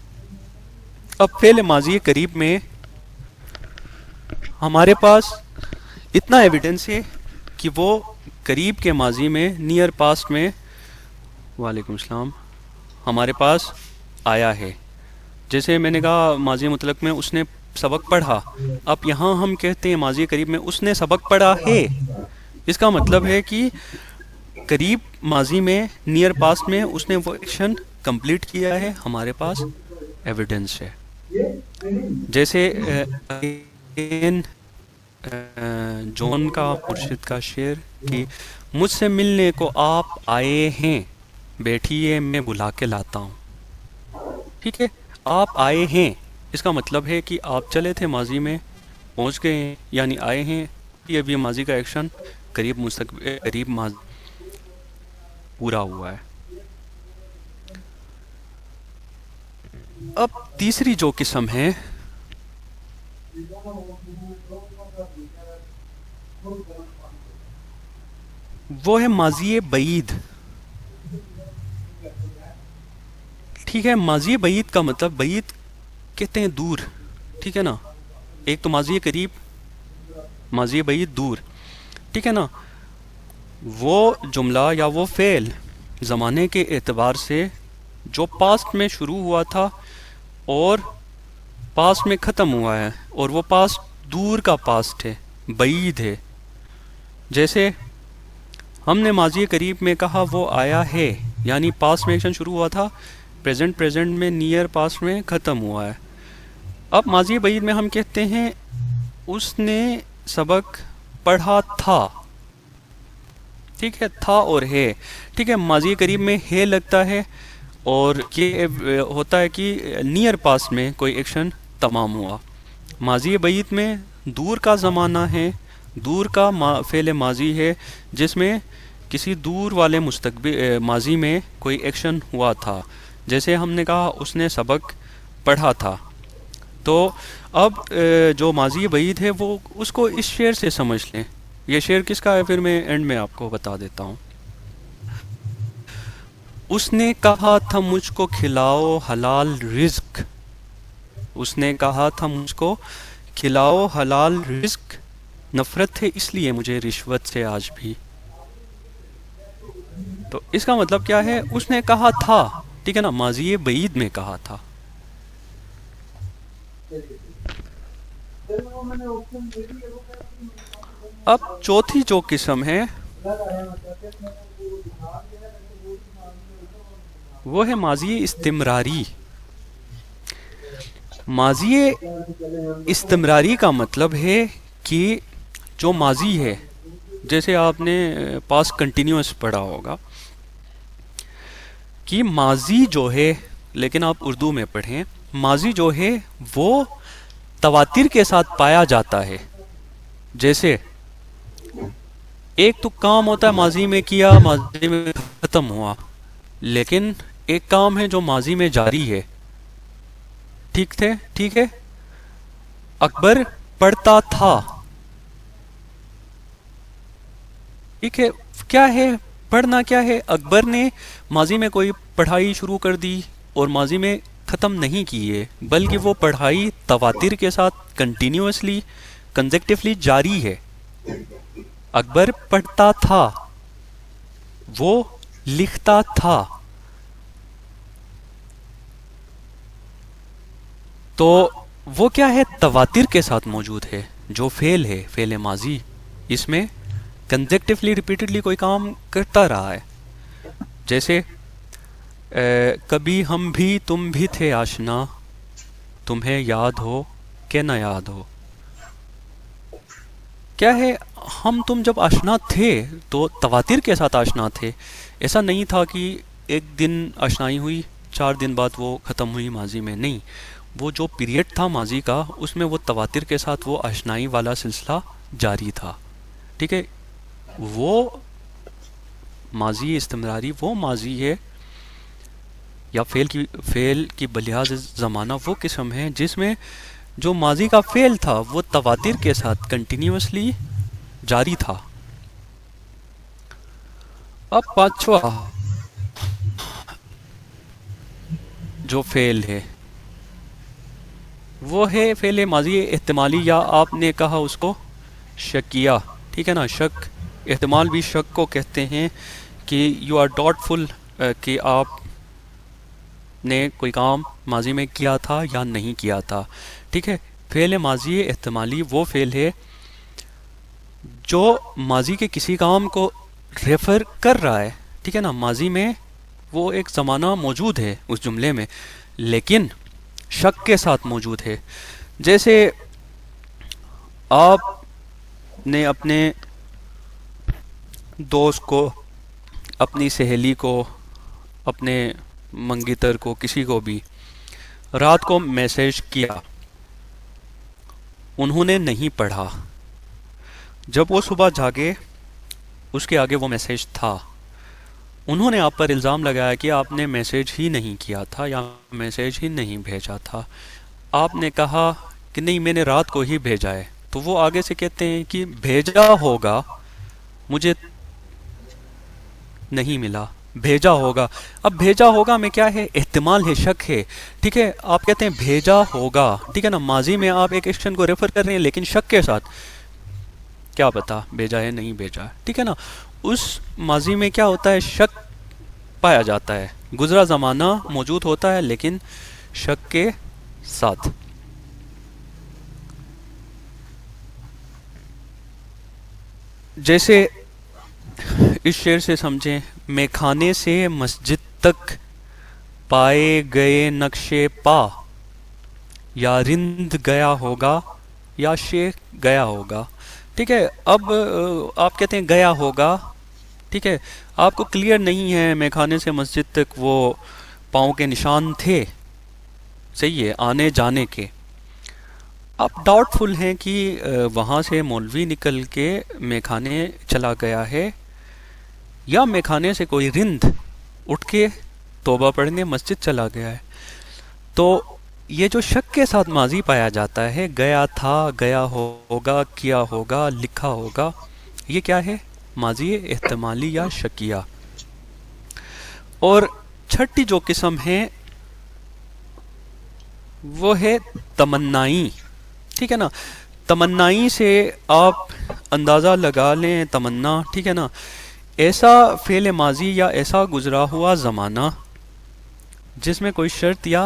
اب فعل ماضی قریب میں ہمارے پاس اتنا ایویڈنس ہے کہ وہ قریب کے ماضی میں نیئر پاسٹ میں، وعلیکم السلام، ہمارے پاس آیا ہے. جیسے میں نے کہا ماضی مطلق میں اس نے سبق پڑھا، اب یہاں ہم کہتے ہیں ماضی قریب میں اس نے سبق پڑھا ہے. اس کا مطلب ہے کہ قریب ماضی میں نیئر پاسٹ میں اس نے وہ ایکشن کمپلیٹ کیا ہے، ہمارے پاس ایویڈنس ہے. جیسے جون کا مرشد کا شعر کہ مجھ سے ملنے کو آپ آئے ہیں، بیٹھیے میں بلا کے لاتا ہوں. ٹھیک ہے، آپ آئے ہیں، اس کا مطلب ہے کہ آپ چلے تھے ماضی میں، پہنچ گئے ہیں، یعنی آئے ہیں. یہ ابھی ماضی کا ایکشن قریب مستقبل، قریب ماضی پورا ہوا ہے. اب تیسری جو قسم ہے وہ ہے ماضی بعید. ٹھیک ہے, ماضی بعید کا مطلب, بعید کہتے ہیں دور, ٹھیک ہے نا. ایک تو ماضی قریب, ماضی بعید دور, ٹھیک ہے نا. وہ جملہ یا وہ فعل زمانے کے اعتبار سے جو پاسٹ میں شروع ہوا تھا اور پاسٹ میں ختم ہوا ہے, اور وہ پاسٹ دور کا پاسٹ ہے, بعید ہے. جیسے ہم نے ماضی قریب میں کہا وہ آیا ہے, یعنی پاسٹ میں ایکشن شروع ہوا تھا, پریزنٹ میں نیئر پاسٹ میں ختم ہوا ہے. اب ماضی بعید میں ہم کہتے ہیں اس نے سبق پڑھا تھا, ٹھیک ہے, تھا اور ہے, ٹھیک ہے. ماضی قریب میں ہے لگتا ہے, اور یہ ہوتا ہے کہ نیئر پاسٹ میں کوئی ایکشن تمام ہوا. ماضی بعید میں دور کا زمانہ ہے, دور کا فعل ماضی ہے جس میں کسی دور والے مستقبل ماضی میں کوئی ایکشن ہوا تھا. جیسے ہم نے کہا اس نے سبق پڑھا تھا. تو اب جو ماضی بعید ہے وہ اس کو اس شعر سے سمجھ لیں. یہ شعر کس کا ہے پھر میں اینڈ میں آپ کو بتا دیتا ہوں. اس نے کہا تھا مجھ کو کھلاؤ حلال رزق, اس نے کہا تھا مجھ کو کھلاؤ حلال رزق, نفرت ہے اس لیے مجھے رشوت سے آج بھی. تو اس کا مطلب کیا ہے, اس نے کہا تھا, ٹھیک ہے نا, ماضی بعید میں کہا تھا. اب چوتھی جو قسم ہے وہ ہے ماضی استمراری. ماضی استمراری کا مطلب ہے کہ جو ماضی ہے, جیسے آپ نے پاس کنٹینیوس پڑھا ہوگا کہ ماضی جو ہے, لیکن آپ اردو میں پڑھیں, ماضی جو ہے وہ تواتر کے ساتھ پایا جاتا ہے. جیسے ایک تو کام ہوتا ہے ماضی میں کیا, ماضی میں ختم ہوا, لیکن ایک کام ہے جو ماضی میں جاری ہے. ٹھیک ہے, اکبر پڑھتا تھا, ٹھیک ہے. کیا ہے پڑھنا, کیا ہے, اکبر نے ماضی میں کوئی پڑھائی شروع کر دی اور ماضی میں ختم نہیں کی ہے, بلکہ وہ پڑھائی تواتر کے ساتھ کنٹینیوسلی کنزیکٹیولی جاری ہے. اکبر پڑھتا تھا, وہ لکھتا تھا. تو وہ کیا ہے, تواتر کے ساتھ موجود ہے. جو فعل ہے, فعل ماضی, اس میں کنزیکٹیولی ریپیٹڈلی کوئی کام کرتا رہا ہے. جیسے کبھی ہم بھی تم بھی تھے آشنا, تمہیں یاد ہو کہ نہ یاد ہو. کیا ہے, ہم تم جب آشنا تھے تو تواتر کے ساتھ آشنا تھے. ایسا نہیں تھا کہ ایک دن آشنائی ہوئی, 4 دن بعد وہ ختم ہوئی ماضی میں. نہیں, وہ جو پیریڈ تھا ماضی کا, اس میں وہ تواتر کے ساتھ وہ آشنائی والا سلسلہ جاری تھا. ٹھیک ہے, وہ ماضی استمراری وہ ماضی ہے یا فعل کی بلحاظ زمانہ وہ قسم ہے جس میں جو ماضی کا فعل تھا وہ تواتر کے ساتھ کنٹینیوسلی جاری تھا. اب پانچواں جو فعل ہے وہ ہے فعل ماضی احتمالی, یا آپ نے کہا اس کو شکیہ. ٹھیک ہے نا, شک, احتمال بھی شک کو کہتے ہیں کہ یو آر ڈاؤٹ فل کہ آپ نے کوئی کام ماضی میں کیا تھا یا نہیں کیا تھا. ٹھیک ہے, فعل ماضی احتمالی وہ فعل ہے جو ماضی کے کسی کام کو ریفر کر رہا ہے. ٹھیک ہے نا, ماضی میں وہ ایک زمانہ موجود ہے اس جملے میں, لیکن شک کے ساتھ موجود ہے. جیسے آپ نے اپنے دوست کو, اپنی سہیلی کو, اپنے منگیتر کو, کسی کو بھی رات کو میسیج کیا, انہوں نے نہیں پڑھا. جب وہ صبح جاگے اس کے آگے وہ میسیج تھا. انہوں نے آپ پر الزام لگایا کہ آپ نے میسیج ہی نہیں کیا تھا یا میسیج ہی نہیں بھیجا تھا. آپ نے کہا کہ نہیں میں نے رات کو ہی بھیجا ہے. تو وہ آگے سے کہتے ہیں کہ بھیجا ہوگا, مجھے نہیں ملا، بھیجا ہوگا. اب بھیجا ہوگا میں کیا ہے؟ احتمال ہے، شک ہے. ٹھیک ہے، آپ کہتے ہیں بھیجا ہوگا، ٹھیک ہے نا، ماضی میں آپ ایک ایکشن کو ریفر کر رہے ہیں لیکن شک کے ساتھ، کیا پتا بھیجا ہے نہیں بھیجا ہے. ٹھیک ہے نا، اس ماضی میں کیا ہوتا ہے؟ شک پایا جاتا ہے، گزرا زمانہ موجود ہوتا ہے لیکن شک کے ساتھ. جیسے اس شعر سے سمجھیں، میں کھانے سے مسجد تک پائے گئے نقش پا، یا رند گیا ہوگا یا شیخ گیا ہوگا. ٹھیک ہے، اب آپ کہتے ہیں گیا ہوگا. ٹھیک ہے، آپ کو کلیئر نہیں ہے میں کھانے سے مسجد تک وہ پاؤں کے نشان تھے، صحیح ہے، آنے جانے کے. آپ ڈاؤٹ فل ہیں کہ وہاں سے مولوی نکل کے میخانے چلا گیا ہے، یا میخانے سے کوئی رند اٹھ کے توبہ پڑھنے مسجد چلا گیا ہے. تو یہ جو شک کے ساتھ ماضی پایا جاتا ہے، گیا تھا، گیا ہوگا، کیا ہوگا، لکھا ہوگا، یہ کیا ہے؟ ماضی احتمالی یا شکیہ. اور چھٹی جو قسم ہے وہ ہے تمنائی. ٹھیک ہے نا، تمنائی سے آپ اندازہ لگا لیں، تمنا، ٹھیک ہے نا، ایسا فعل ماضی یا ایسا گزرا ہوا زمانہ جس میں کوئی شرط یا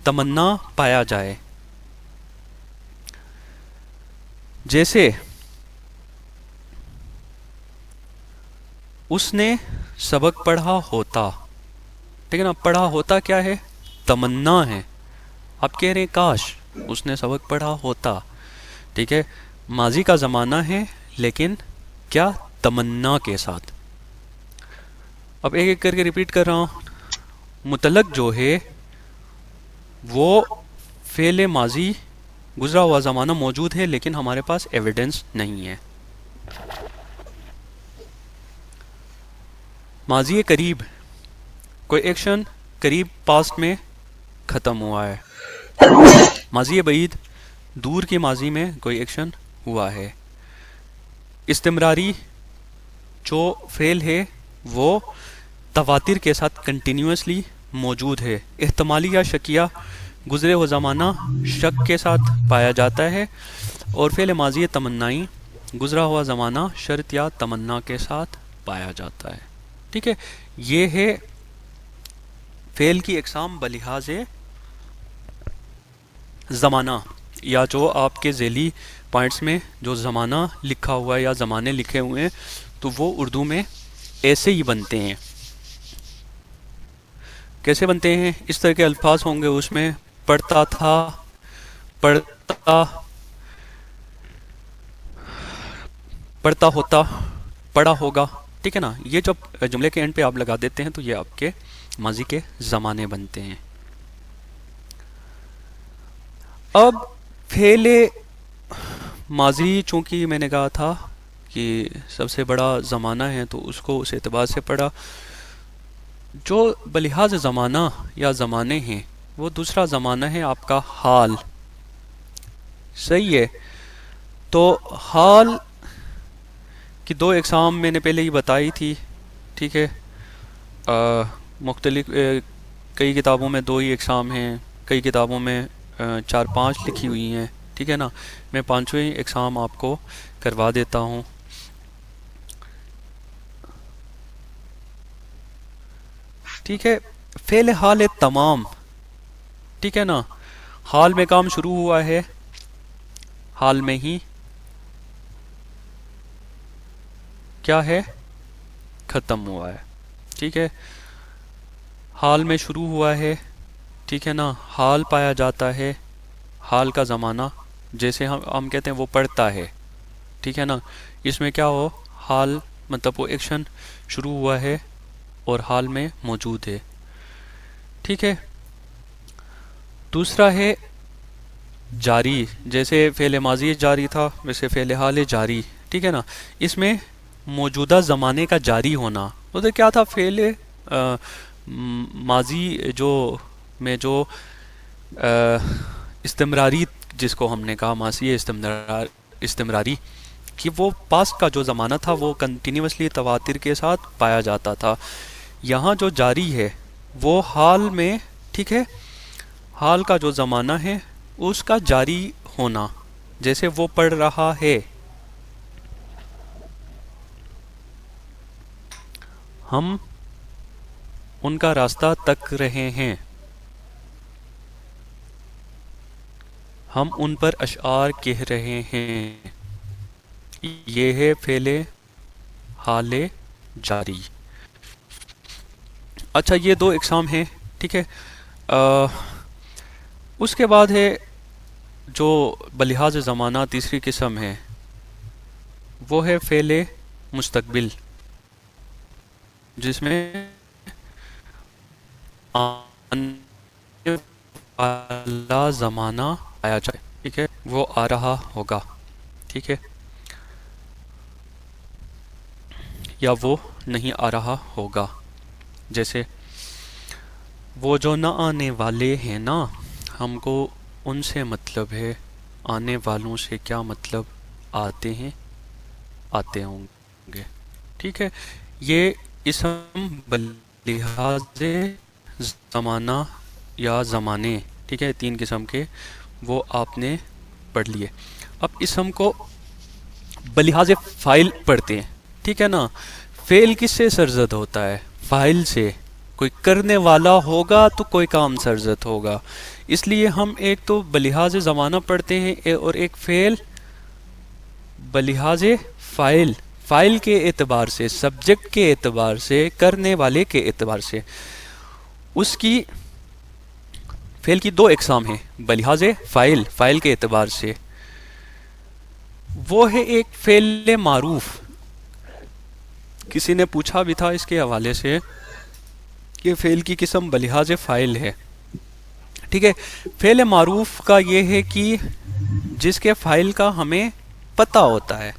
تمنا پایا جائے. جیسے اس نے سبق پڑھا ہوتا، ٹھیک ہے نا، پڑھا ہوتا کیا ہے؟ تمنا ہے. آپ کہہ رہے ہیں کاش اس نے سبق پڑھا ہوتا. ٹھیک ہے، ماضی کا زمانہ ہے لیکن کیا؟ تمنا کے ساتھ. اب ایک ایک کر کے ریپیٹ کر رہا ہوں. متعلق جو ہے وہ فعل ماضی گزرا ہوا زمانہ موجود ہے لیکن ہمارے پاس ایویڈنس نہیں ہے. ماضی قریب، کوئی ایکشن قریب پاسٹ میں ختم ہوا ہے. ماضی بعید، دور کی ماضی میں کوئی ایکشن ہوا ہے. استمراری جو فعل ہے وہ تواتر کے ساتھ کنٹینیوسلی موجود ہے. احتمالی یا شکیہ، گزرے ہوئے زمانہ شک کے ساتھ پایا جاتا ہے. اور فعل ماضی تمنائی، گزرا ہوا زمانہ شرط یا تمنا کے ساتھ پایا جاتا ہے. ٹھیک ہے، یہ ہے فعل کی اقسام بلحاظ زمانہ، یا جو آپ کے ذیلی پوائنٹس میں جو زمانہ لکھا ہوا ہے یا زمانے لکھے ہوئے ہیں تو وہ اردو میں ایسے ہی بنتے ہیں. کیسے بنتے ہیں؟ اس طرح کے الفاظ ہوں گے اس میں، پڑھتا تھا، پڑھتا، پڑھتا ہوتا، پڑھا ہوگا. ٹھیک ہے نا، یہ جب جملے کے اینڈ پہ آپ لگا دیتے ہیں تو یہ آپ کے ماضی کے زمانے بنتے ہیں. اب فعل ماضی چونکہ میں نے کہا تھا کہ سب سے بڑا زمانہ ہے تو اس کو اس اعتبار سے پڑھا. جو بلحاظ زمانہ یا زمانے ہیں وہ دوسرا زمانہ ہے آپ کا حال. صحیح ہے، تو حال کی دو اقسام میں نے پہلے ہی بتائی تھی. ٹھیک ہے، مختلف کئی کتابوں میں دو ہی اقسام ہیں، کئی کتابوں میں 4-5 لکھی ہوئی ہیں. ٹھیک ہے نا، میں پانچویں اقسام آپ کو کروا دیتا ہوں. ٹھیک ہے، فعل حال تمام. ٹھیک ہے نا، حال میں کام شروع ہوا ہے، حال میں ہی کیا ہے؟ ختم ہوا ہے. ٹھیک ہے، حال میں شروع ہوا ہے، ٹھیک ہے نا، حال پایا جاتا ہے، حال کا زمانہ. جیسے ہم کہتے ہیں وہ پڑھتا ہے، ٹھیک ہے نا، اس میں کیا ہو؟ حال مطلب وہ ایکشن شروع ہوا ہے اور حال میں موجود ہے. ٹھیک ہے، دوسرا ہے جاری. جیسے فعل ماضی جاری تھا ویسے فعل حال جاری. ٹھیک ہے نا، اس میں موجودہ زمانے کا جاری ہونا. ادھر کیا تھا؟ فعل ماضی جو میں جو استمراری جس کو ہم نے کہا ماضی استمراری، کہ وہ پاسٹ کا جو زمانہ تھا وہ کنٹینیوسلی تواتر کے ساتھ پایا جاتا تھا. یہاں جو جاری ہے وہ حال میں، ٹھیک ہے، حال کا جو زمانہ ہے اس کا جاری ہونا، جیسے وہ پڑھ رہا ہے، ہم ان کا راستہ تک رہے ہیں، ہم ان پر اشعار کہہ رہے ہیں. یہ ہے فعل حال جاری. اچھا، یہ دو اقسام ہیں، ٹھیک ہے. اس کے بعد ہے جو بلحاظ زمانہ تیسری قسم ہے، وہ ہے فعل مستقبل، جس میں آنے والا زمانہ آیا جائے، ٹھیک ہے، وہ آ رہا ہوگا، ٹھیک ہے، یا وہ نہیں آ رہا ہوگا. جیسے وہ جو نہ آنے والے ہیں نا، ہم کو ان سے مطلب ہے، آنے والوں سے کیا مطلب، آتے ہیں، آتے ہوں گے، ٹھیک ہے. یہ اسم بلحاظ زمانہ یا زمانے، ٹھیک ہے، تین قسم کے وہ آپ نے پڑھ لیے. اب اسم کو بلحاظ فاعل پڑھتے ہیں، ٹھیک ہے نا. فعل کس سے سرزد ہوتا ہے؟ فاعل سے. کوئی کرنے والا ہوگا تو کوئی کام سرزد ہوگا. اس لیے ہم ایک تو بلحاظ زمانہ پڑھتے ہیں اور ایک فعل بلحاظ فاعل، فاعل کے اعتبار سے، سبجیکٹ کے اعتبار سے، کرنے والے کے اعتبار سے. اس کی فعل کی دو اقسام ہیں بلحاظ فاعل، فاعل کے اعتبار سے. وہ ہے ایک فعل معروف. کسی نے پوچھا بھی تھا اس کے حوالے سے کہ فعل کی قسم بلحاظ فاعل ہے، ٹھیک ہے. فعل معروف کا یہ ہے کہ جس کے فاعل کا ہمیں پتہ ہوتا ہے.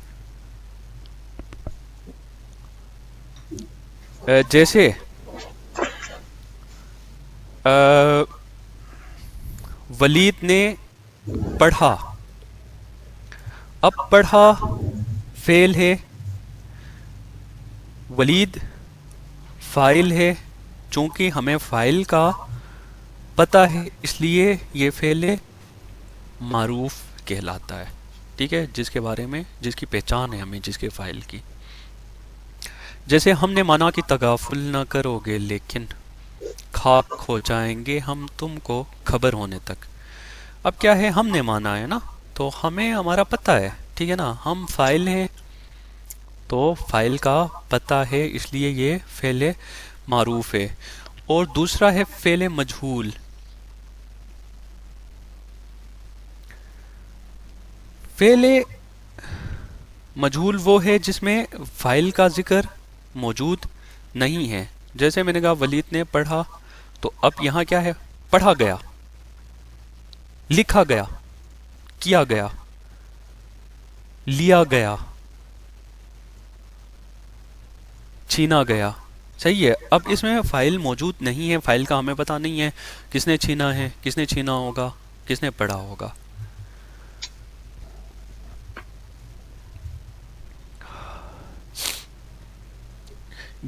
جیسے ولید نے پڑھا. اب پڑھا فعل ہے، ولید فاعل ہے. چونکہ ہمیں فاعل کا پتہ ہے اس لیے یہ فعل معروف کہلاتا ہے، ٹھیک ہے، جس کے بارے میں، جس کی پہچان ہے ہمیں، جس کے فاعل کی. جیسے ہم نے مانا کہ تغافل نہ کرو گے لیکن خاک ہو جائیں گے ہم تم کو خبر ہونے تک. اب کیا ہے، ہم نے مانا ہے نا، تو ہمیں ہمارا پتہ ہے، ٹھیک ہے نا. ہم فاعل ہیں تو فاعل کا پتہ ہے، اس لیے یہ فعل معروف ہے. اور دوسرا ہے فعل مجہول. فعل مجہول وہ ہے جس میں فاعل کا ذکر موجود نہیں ہے. جیسے میں نے کہا ولید نے پڑھا، تو اب یہاں کیا ہے، پڑھا گیا، لکھا گیا، کیا گیا، لیا گیا، چھینا گیا. صحیح ہے. اب اس میں فاعل موجود نہیں ہے، فاعل کا ہمیں پتہ نہیں ہے کس نے چھینا ہے، کس نے چھینا ہوگا، کس نے پڑھا ہوگا.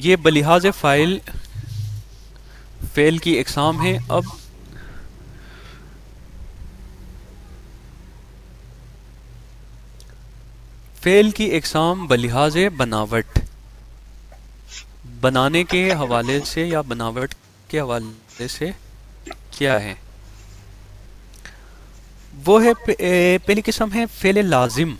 یہ بلحاظ فاعل فعل کی اقسام ہیں. اب فعل کی اقسام بلحاظ بناوٹ، بنانے کے حوالے سے یا بناوٹ کے حوالے سے کیا ہے، وہ ہے پہلی قسم ہے فعل لازم.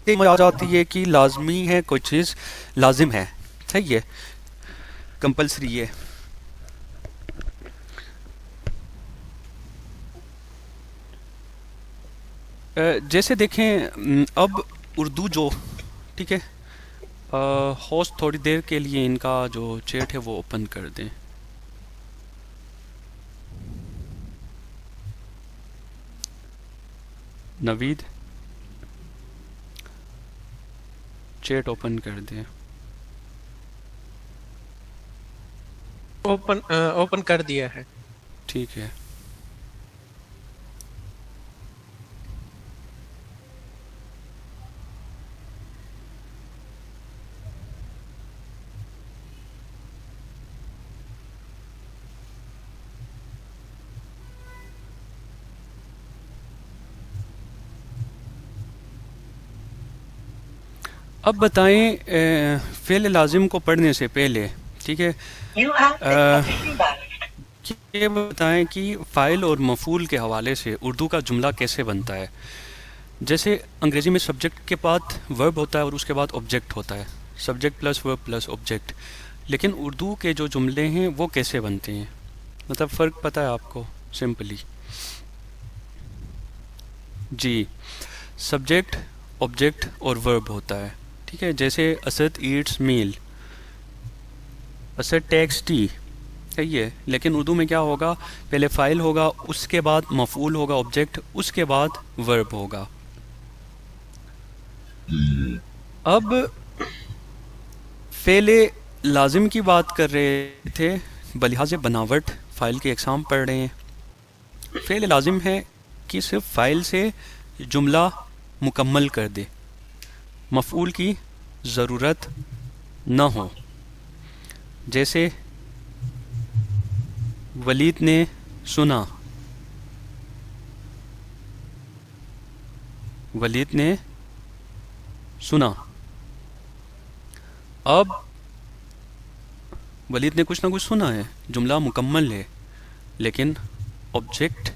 آ جاتی ہے کہ لازمی ہے، کوئی چیز لازم ہے، صحیح ہے، کمپلسری ہے. جیسے دیکھیں اب اردو جو، ٹھیک ہے، ہوسٹ تھوڑی دیر کے لیے ان کا جو چیٹ ہے وہ اوپن کر دیں. نوید چیٹ اوپن کر دیں. اوپن کر دیا ہے. ٹھیک ہے. اب بتائیں فعل لازم کو پڑھنے سے پہلے، ٹھیک ہے، یہ بتائیں کہ فاعل اور مفعول کے حوالے سے اردو کا جملہ کیسے بنتا ہے. جیسے انگریزی میں سبجیکٹ کے بعد ورب ہوتا ہے اور اس کے بعد آبجیکٹ ہوتا ہے، subject plus verb plus object. لیکن اردو کے جو جملے ہیں وہ کیسے بنتے ہیں؟ مطلب فرق پتہ ہے آپ کو؟ سمپلی جی، سبجیکٹ آبجیکٹ اور ورب ہوتا ہے، ٹھیک ہے. جیسے اسد ایٹس میل، اسد ٹیکس ٹی، صحیح ہے. لیکن اردو میں کیا ہوگا؟ پہلے فاعل ہوگا، اس کے بعد مفعول ہوگا آبجیکٹ، اس کے بعد ورب ہوگا. اب فعل لازم کی بات کر رہے تھے بلحاظ بناوٹ، فاعل کی اقسام پڑھ رہے ہیں. فعل لازم ہے کہ صرف فاعل سے جملہ مکمل کر دے، مفعول کی ضرورت نہ ہو. جیسے ولید نے سنا، ولید نے سنا. اب ولید نے کچھ نہ کچھ سنا ہے، جملہ مکمل ہے، لیکن آبجیکٹ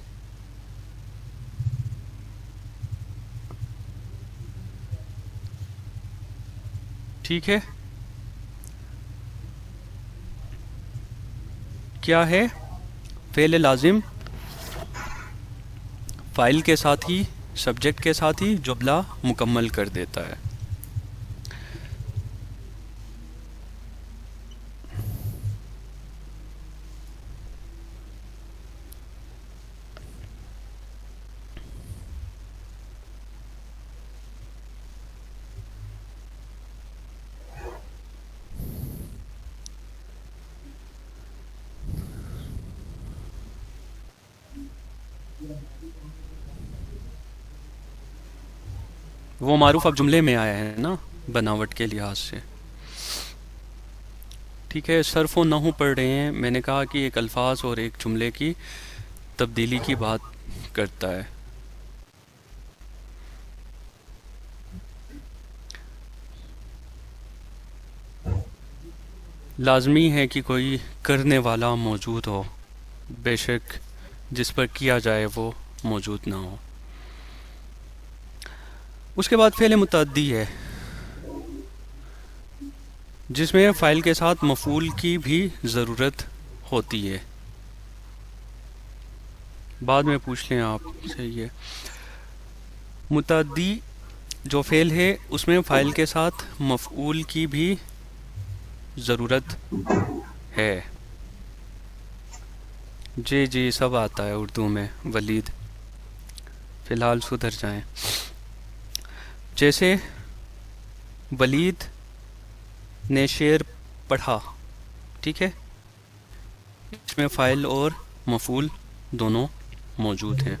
ٹھیک ہے کیا ہے؟ فعل لازم فاعل کے ساتھ ہی، سبجیکٹ کے ساتھ ہی جملہ مکمل کر دیتا ہے. وہ معروف اب جملے میں آیا ہے نا بناوٹ کے لحاظ سے، ٹھیک ہے. صرف و نحو پڑھ رہے ہیں، میں نے کہا کہ ایک الفاظ اور ایک جملے کی تبدیلی کی بات کرتا ہے. لازمی ہے کہ کوئی کرنے والا موجود ہو، بے شک جس پر کیا جائے وہ موجود نہ ہو. اس کے بعد فعل متعدی ہے، جس میں فاعل کے ساتھ مفعول کی بھی ضرورت ہوتی ہے. بعد میں پوچھ لیں آپ، صحیح ہے. متعدی جو فعل ہے اس میں فاعل کے ساتھ مفعول کی بھی ضرورت ہے. جی جی سب آتا ہے اردو میں ولید، فی الحال سدھر جائیں. جیسے ولید نے شعر پڑھا، ٹھیک ہے، اس میں فاعل اور مفعول دونوں موجود ہیں.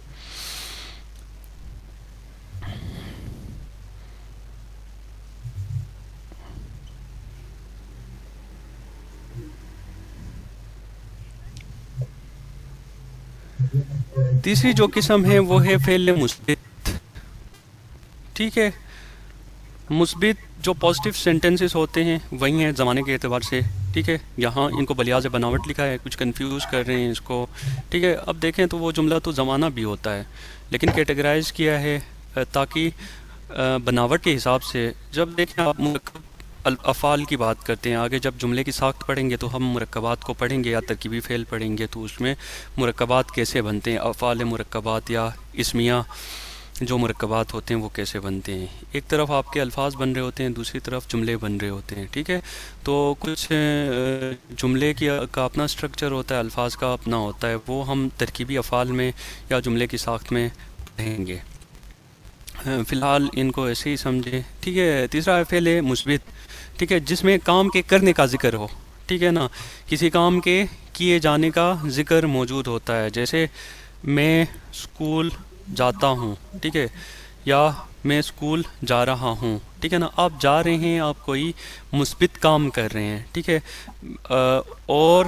تیسری جو قسم ہے وہ ہے فعل مثبت، ٹھیک ہے. مثبت جو پازیٹیو سینٹنسز ہوتے ہیں وہی ہیں زمانے کے اعتبار سے، ٹھیک ہے. یہاں ان کو بلیاز بناوٹ لکھا ہے، کچھ کنفیوز کر رہے ہیں اس کو، ٹھیک ہے. اب دیکھیں تو وہ جملہ تو زمانہ بھی ہوتا ہے، لیکن کیٹیگرائز کیا ہے تاکہ بناوٹ کے حساب سے. جب دیکھیں آپ مرکب افعال کی بات کرتے ہیں، آگے جب جملے کی ساخت پڑھیں گے تو ہم مرکبات کو پڑھیں گے یا ترکیبی فعل پڑھیں گے، تو اس میں مرکبات کیسے بنتے ہیں، افعال مرکبات یا اسمیہ جو مرکبات ہوتے ہیں وہ کیسے بنتے ہیں. ایک طرف آپ کے الفاظ بن رہے ہوتے ہیں، دوسری طرف جملے بن رہے ہوتے ہیں، ٹھیک ہے. تو کچھ جملے کا اپنا سٹرکچر ہوتا ہے، الفاظ کا اپنا ہوتا ہے، وہ ہم ترکیبی افعال میں یا جملے کی ساخت میں پڑھیں گے. فی الحال ان کو ایسے ہی سمجھیں، ٹھیک ہے. تیسرا ہے فعل مثبت، ٹھیک ہے، جس میں کام کے کرنے کا ذکر ہو، ٹھیک ہے نا. کسی کام کے کیے جانے کا ذکر موجود ہوتا ہے، جیسے میں اسکول جاتا ہوں، ٹھیک ہے، یا میں اسکول جا رہا ہوں، ٹھیک ہے نا. آپ جا رہے ہیں، آپ کوئی مثبت کام کر رہے ہیں، ٹھیک ہے. اور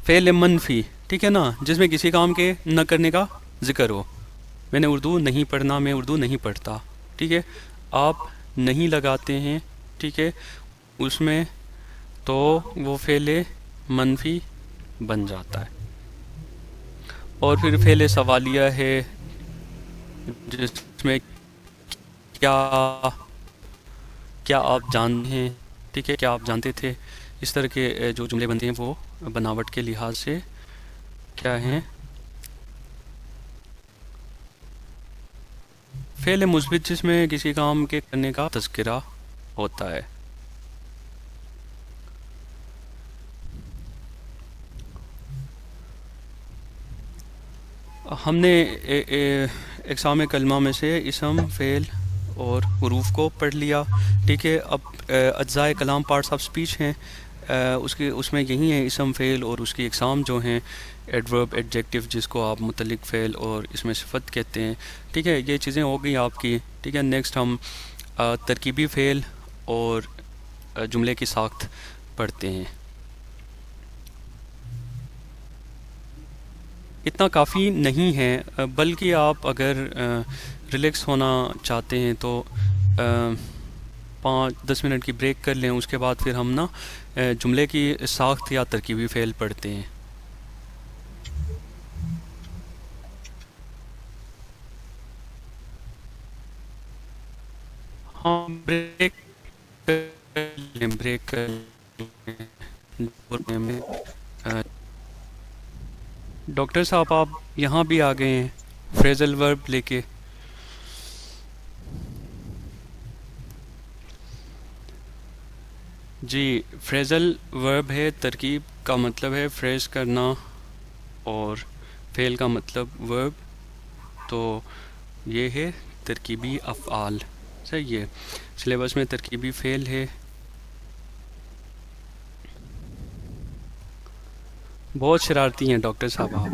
فعل منفی، ٹھیک ہے نا، جس میں کسی کام کے نہ کرنے کا ذکر ہو. میں نے اردو نہیں پڑھنا، میں اردو نہیں پڑھتا، ٹھیک ہے. آپ نہیں لگاتے ہیں، ٹھیک ہے، اس میں تو وہ فعل منفی بن جاتا ہے. اور پھر فعل سوالیہ ہے، جس میں کیا کیا آپ جانتے ہیں، ٹھیک ہے، کیا آپ جانتے تھے. اس طرح کے جو جملے بنتے ہیں وہ بناوٹ کے لحاظ سے کیا ہیں، فعل مثبت، جس میں کسی کام کے کرنے کا تذکرہ ہوتا ہے. ہم نے اقسام کلمہ میں سے اسم، فعل اور حروف کو پڑھ لیا، ٹھیک ہے. اب اجزائے کلام، پارٹس آف سپیچ ہیں، اس میں یہی ہیں اسم، فعل اور اس کی اقسام جو ہیں، ایڈورب، ایڈجیکٹو، جس کو آپ متعلق فعل اور اس میں صفت کہتے ہیں، ٹھیک ہے. یہ چیزیں ہو گئی آپ کی، ٹھیک ہے. نیکسٹ ہم ترکیبی فعل اور جملے کی ساخت پڑھتے ہیں. اتنا کافی نہیں ہے، بلکہ آپ اگر ریلیکس ہونا چاہتے ہیں تو 5-10 منٹ کی بریک کر لیں. اس کے بعد پھر ہم نا جملے کی ساخت یا ترکیبی فعل پڑھتے ہیں. ہاں، بریک کر لیں. ڈاکٹر صاحب آپ یہاں بھی آ گئے ہیں فریزل ورب لے کے. جی، فریزل ورب ہے، ترکیب کا مطلب ہے فریز کرنا اور فعل کا مطلب ورب، تو یہ ہے ترکیبی افعال. صحیح ہے. سلیبس میں ترکیبی فعل ہے. بہت شرارتی ہیں ڈاکٹر صاحب آپ.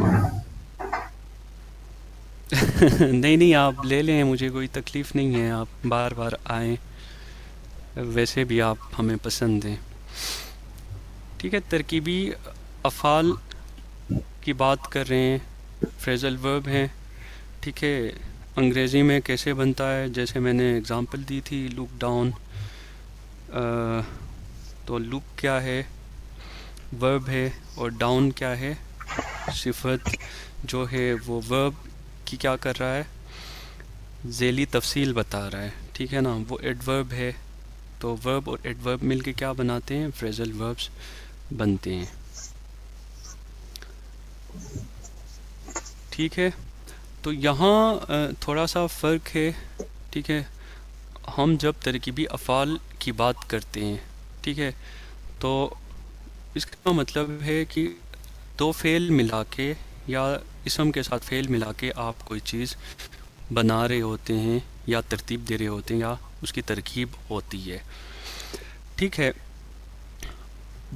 نہیں آپ لے لیں، مجھے کوئی تکلیف نہیں ہے، آپ بار بار آئیں، ویسے بھی آپ ہمیں پسند ہیں. ٹھیک ہے، ترکیبی افعال کی بات کر رہے ہیں، فریزل ورب ہیں، ٹھیک ہے. انگریزی میں کیسے بنتا ہے، جیسے میں نے اگزامپل دی تھی، لک ڈاؤن. تو لک کیا ہے، ورب ہے، اور ڈاؤن کیا ہے، صفت جو ہے وہ ورب کی کیا کر رہا ہے، ذیلی تفصیل بتا رہا ہے، ٹھیک ہے نا. وہ ایڈورب ہے، تو ورب اور ایڈورب مل کے کیا بناتے ہیں، فریزل وربس بنتے ہیں. ٹھیک ہے، تو یہاں تھوڑا سا فرق ہے، ٹھیک ہے. ہم جب ترکیبی افعال کی بات کرتے ہیں، ٹھیک ہے، تو اس کا مطلب ہے کہ دو فعل ملا کے یا اسم کے ساتھ فعل ملا کے آپ کوئی چیز بنا رہے ہوتے ہیں یا ترتیب دے رہے ہوتے ہیں یا اس کی ترکیب ہوتی ہے. ٹھیک ہے،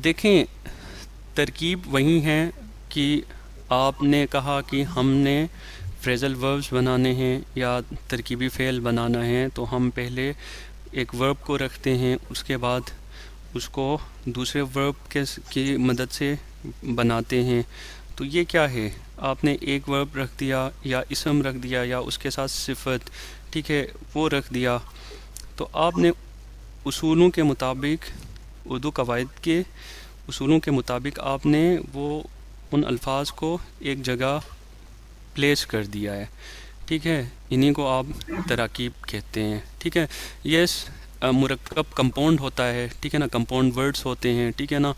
دیکھیں ترکیب وہی ہے کہ آپ نے کہا کہ ہم نے فریزل وربز بنانے ہیں یا ترکیبی فعل بنانا ہے، تو ہم پہلے ایک ورب کو رکھتے ہیں، اس کے بعد اس کو دوسرے ورب کی مدد سے بناتے ہیں. تو یہ کیا ہے، آپ نے ایک ورب رکھ دیا یا اسم رکھ دیا یا اس کے ساتھ صفت، ٹھیک ہے، وہ رکھ دیا. تو آپ نے اصولوں کے مطابق، اردو قواعد کے اصولوں کے مطابق آپ نے وہ ان الفاظ کو ایک جگہ پلیس کر دیا ہے، ٹھیک ہے. انہیں کو آپ تراکیب کہتے ہیں، ٹھیک ہے. یس، مرکب کمپاؤنڈ ہوتا ہے، ٹھیک ہے نا، کمپاؤنڈ ورڈز ہوتے ہیں، ٹھیک ہے نا.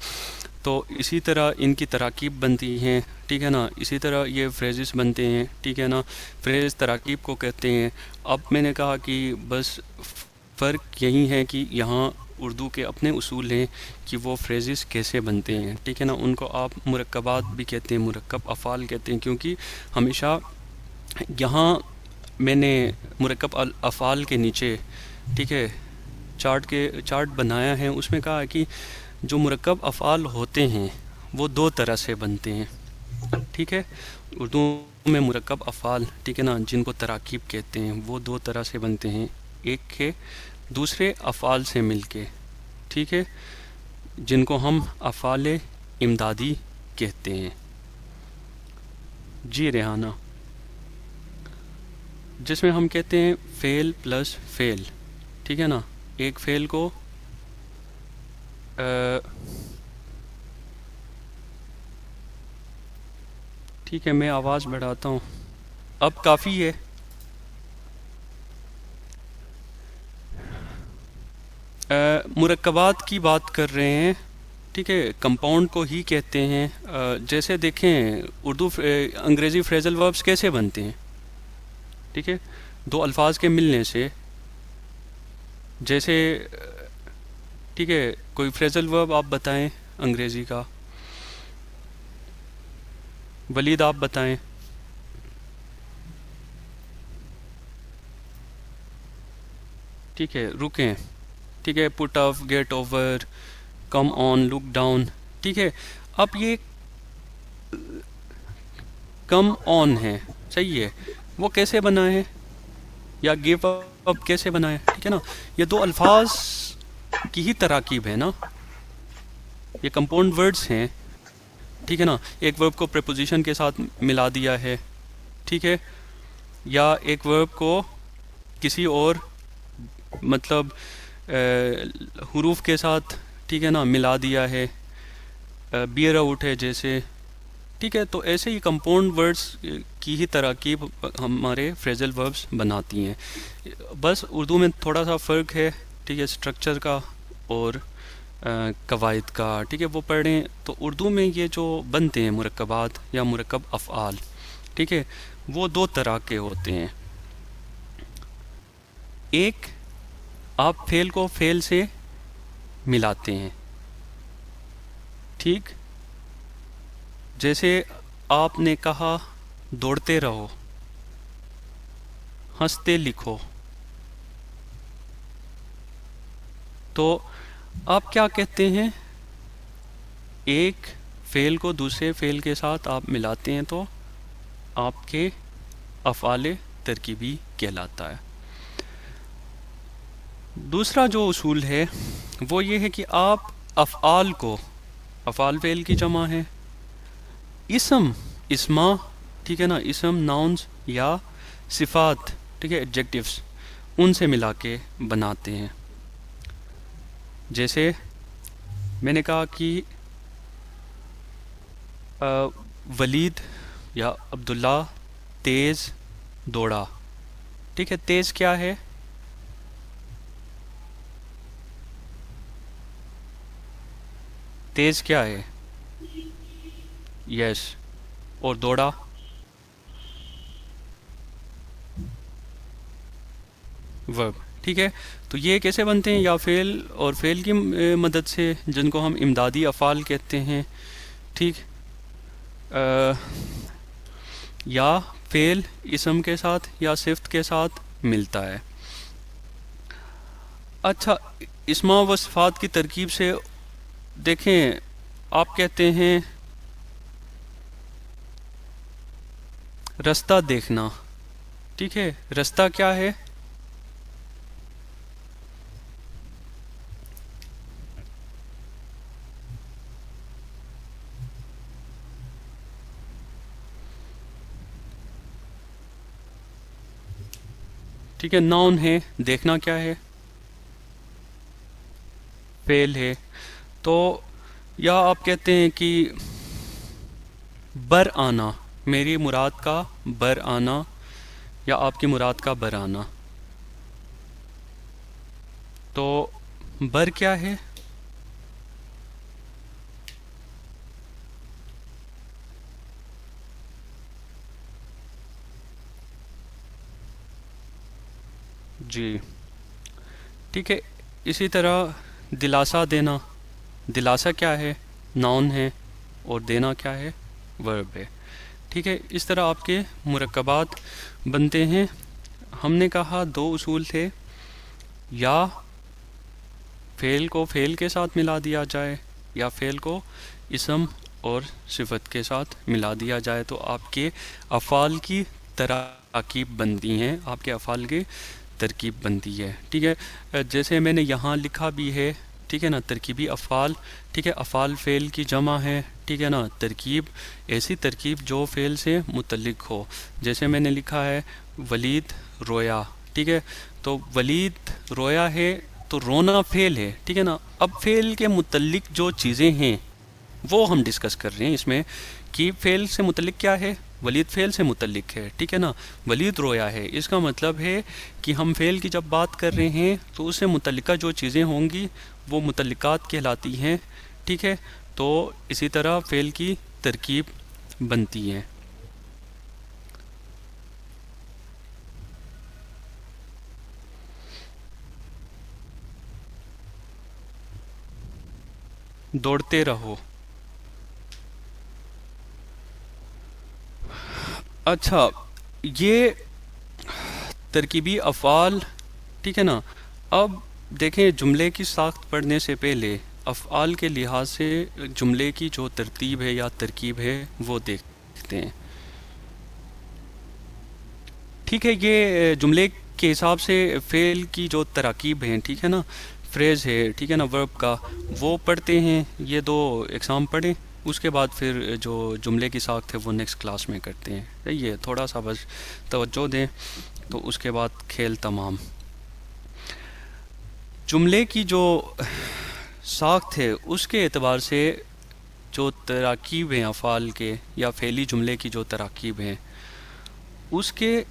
تو اسی طرح ان کی تراکیب بنتی ہیں، ٹھیک ہے نا. اسی طرح یہ فریزز بنتے ہیں، ٹھیک ہے نا. فریز تراکیب کو کہتے ہیں. اب میں نے کہا کہ بس فرق یہی ہے کہ یہاں اردو کے اپنے اصول ہیں کہ وہ فریزز کیسے بنتے ہیں، ٹھیک ہے نا. ان کو آپ مرکبات بھی کہتے ہیں، مرکب افعال کہتے ہیں، کیونکہ ہمیشہ یہاں میں نے مرکب الافعال کے نیچے ٹھیک ہے چارٹ بنایا ہے، اس میں کہا ہے کہ جو مرکب افعال ہوتے ہیں وہ دو طرح سے بنتے ہیں، ٹھیک ہے، اردو میں مرکب افعال ٹھیک ہے نا جن کو تراکیب کہتے ہیں وہ دو طرح سے بنتے ہیں، ایک کے دوسرے افعال سے مل کے، ٹھیک ہے، جن کو ہم افعال امدادی کہتے ہیں۔ جی ریحانہ، جس میں ہم کہتے ہیں فعل پلس فعل، ٹھیک ہے نا، ایک فعل کو ٹھیک ہے میں آواز بڑھاتا ہوں، اب کافی ہے۔ مرکبات کی بات کر رہے ہیں، ٹھیک ہے، کمپاؤنڈ کو ہی کہتے ہیں۔ جیسے دیکھیں انگریزی فریزل وربس کیسے بنتے ہیں، ٹھیک ہے، دو الفاظ کے ملنے سے، جیسے ٹھیک ہے کوئی فریزل ورب آپ بتائیں انگریزی کا، ولید آپ بتائیں۔ ٹھیک ہے رکیں، ٹھیک ہے، پٹ اپ، گیٹ اوور، کم آن، لک ڈاؤن، ٹھیک ہے، اب یہ کم آن ہے، صحیح ہے، وہ کیسے بنا ہے، یا گیو اپ کیسے بنا ہے، ٹھیک ہے نا، یہ دو الفاظ کی ہی تراکیب ہے نا، یہ کمپاؤنڈ ورڈز ہیں، ٹھیک ہے نا، ایک ورب کو پریپوزیشن کے ساتھ ملا دیا ہے، ٹھیک ہے، یا ایک ورب کو کسی اور مطلب حروف کے ساتھ ٹھیک ہے نا ملا دیا ہے، بیئر آؤٹ ہے جیسے، ٹھیک ہے، تو ایسے ہی کمپاؤنڈ ورڈز کی ہی تراکیب ہمارے فریزل وربس بناتی ہیں، بس اردو میں تھوڑا سا فرق ہے، ٹھیک ہے، اسٹرکچر کا اور قواعد کا، ٹھیک ہے، وہ پڑھیں تو اردو میں یہ جو بنتے ہیں مرکبات یا مرکب افعال، ٹھیک ہے، وہ دو طرح کے ہوتے ہیں، ایک آپ فعل کو فعل سے ملاتے ہیں، ٹھیک، جیسے آپ نے کہا دوڑتے رہو، ہنستے لکھو، تو آپ کیا کہتے ہیں، ایک فعل کو دوسرے فعل کے ساتھ آپ ملاتے ہیں تو آپ کے افعال ترکیبی کہلاتا ہے۔ دوسرا جو اصول ہے وہ یہ ہے کہ آپ افعال کو، افعال فعل کی جمع ہے، اسم، اسما، ٹھیک ہے نا، اسم، ناؤنز یا صفات، ٹھیک ہے، ایڈجیکٹیوز، ان سے ملا کے بناتے ہیں۔ جیسے میں نے کہا کہ ولید یا عبداللہ تیز دوڑا، ٹھیک ہے، تیز کیا ہے، تیز کیا ہے، یس، اور دوڑا، ورب، ٹھیک ہے، تو یہ کیسے بنتے ہیں، یا فعل اور فعل کی مدد سے، جن کو ہم امدادی افعال کہتے ہیں، ٹھیک، یا فعل اسم کے ساتھ یا صفت کے ساتھ ملتا ہے۔ اچھا، اسما و صفات کی ترکیب سے دیکھیں، آپ کہتے ہیں رستہ دیکھنا، ٹھیک ہے، رستہ کیا ہے، ٹھیک ہے، ناؤن ہے، دیکھنا کیا ہے، فعل ہے، تو یا آپ کہتے ہیں کہ بر آنا، میری مراد کا بر آنا، یا آپ کی مراد کا بر آنا، تو بر کیا ہے، جی، ٹھیک ہے، اسی طرح دلاسا دینا، دلاسا کیا ہے، ناؤن ہے، اور دینا کیا ہے، ورب ہے، ٹھیک ہے، اس طرح آپ کے مرکبات بنتے ہیں ہم نے کہا دو اصول تھے، یا فعل کو فعل کے ساتھ ملا دیا جائے یا فعل کو اسم اور صفت کے ساتھ ملا دیا جائے تو آپ کے افعال کی تراکیب بنتی ہیں، آپ کے افعال کی ترکیب بنتی ہے، ٹھیک ہے۔ جیسے میں نے یہاں لکھا بھی ہے، ٹھیک ہے نا، ترکیبی افعال، ٹھیک ہے، افعال فعل کی جمع ہے، ٹھیک ہے نا، ترکیب ایسی ترکیب جو فعل سے متعلق ہو، جیسے میں نے لکھا ہے ولید رویا، ٹھیک ہے، تو ولید رویا ہے تو رونا فعل ہے، ٹھیک ہے نا۔ اب فعل کے متعلق جو چیزیں ہیں وہ ہم ڈسکس کر رہے ہیں اس میں، کہ فعل سے متعلق کیا ہے، ولید فعل سے متعلق ہے، ٹھیک ہے نا، ولید رویا ہے، اس کا مطلب ہے کہ ہم فعل کی جب بات کر رہے ہیں تو اس سے متعلقہ جو چیزیں ہوں گی وہ متعلقات کہلاتی ہیں، ٹھیک ہے۔ تو اسی طرح فعل کی ترکیب بنتی ہے۔ دوڑتے رہو، اچھا، یہ ترکیبی افعال، ٹھیک ہے نا۔ اب دیکھیں جملے کی ساخت پڑھنے سے پہلے افعال کے لحاظ سے جملے کی جو ترتیب ہے یا ترکیب ہے وہ دیکھتے ہیں، ٹھیک ہے۔ یہ جملے کے حساب سے فعل کی جو تراکیب ہیں، ٹھیک ہے نا، فریز ہے، ٹھیک ہے نا، ورب کا، وہ پڑھتے ہیں، یہ دو اقسام پڑھیں، اس کے بعد پھر جو جملے کی ساخت ہے وہ نیکسٹ کلاس میں کرتے ہیں، یہ تھوڑا سا بس توجہ دیں تو اس کے بعد کھیل تمام۔ جملے کی جو ساخت ہے اس کے اعتبار سے جو تراکیب ہیں افعال کے یا فعلی جملے کی جو تراکیب ہیں اس کے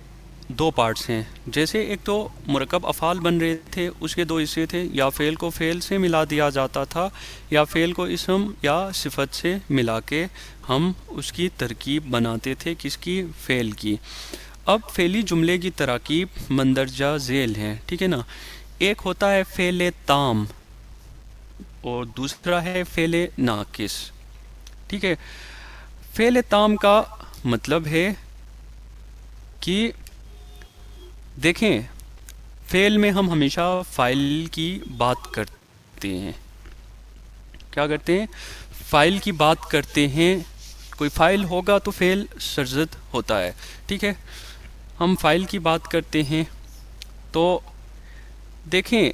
دو پارٹس ہیں، جیسے ایک تو مرکب افعال بن رہے تھے، اس کے دو حصے تھے، یا فعل کو فعل سے ملا دیا جاتا تھا یا فعل کو اسم یا صفت سے ملا کے ہم اس کی ترکیب بناتے تھے، کس کی، فعل کی۔ اب فعلی جملے کی تراکیب مندرجہ ذیل ہیں، ٹھیک ہے نا۔ ایک ہوتا ہے فعل تام اور دوسرا ہے فعل ناقص، ٹھیک ہے۔ فعل تام کا مطلب ہے کہ دیکھیں فعل میں ہم ہمیشہ فاعل کی بات کرتے ہیں، کیا کرتے ہیں، فاعل کی بات کرتے ہیں، کوئی فاعل ہوگا تو فعل سرزد ہوتا ہے، ٹھیک ہے، ہم فاعل کی بات کرتے ہیں۔ تو دیکھیں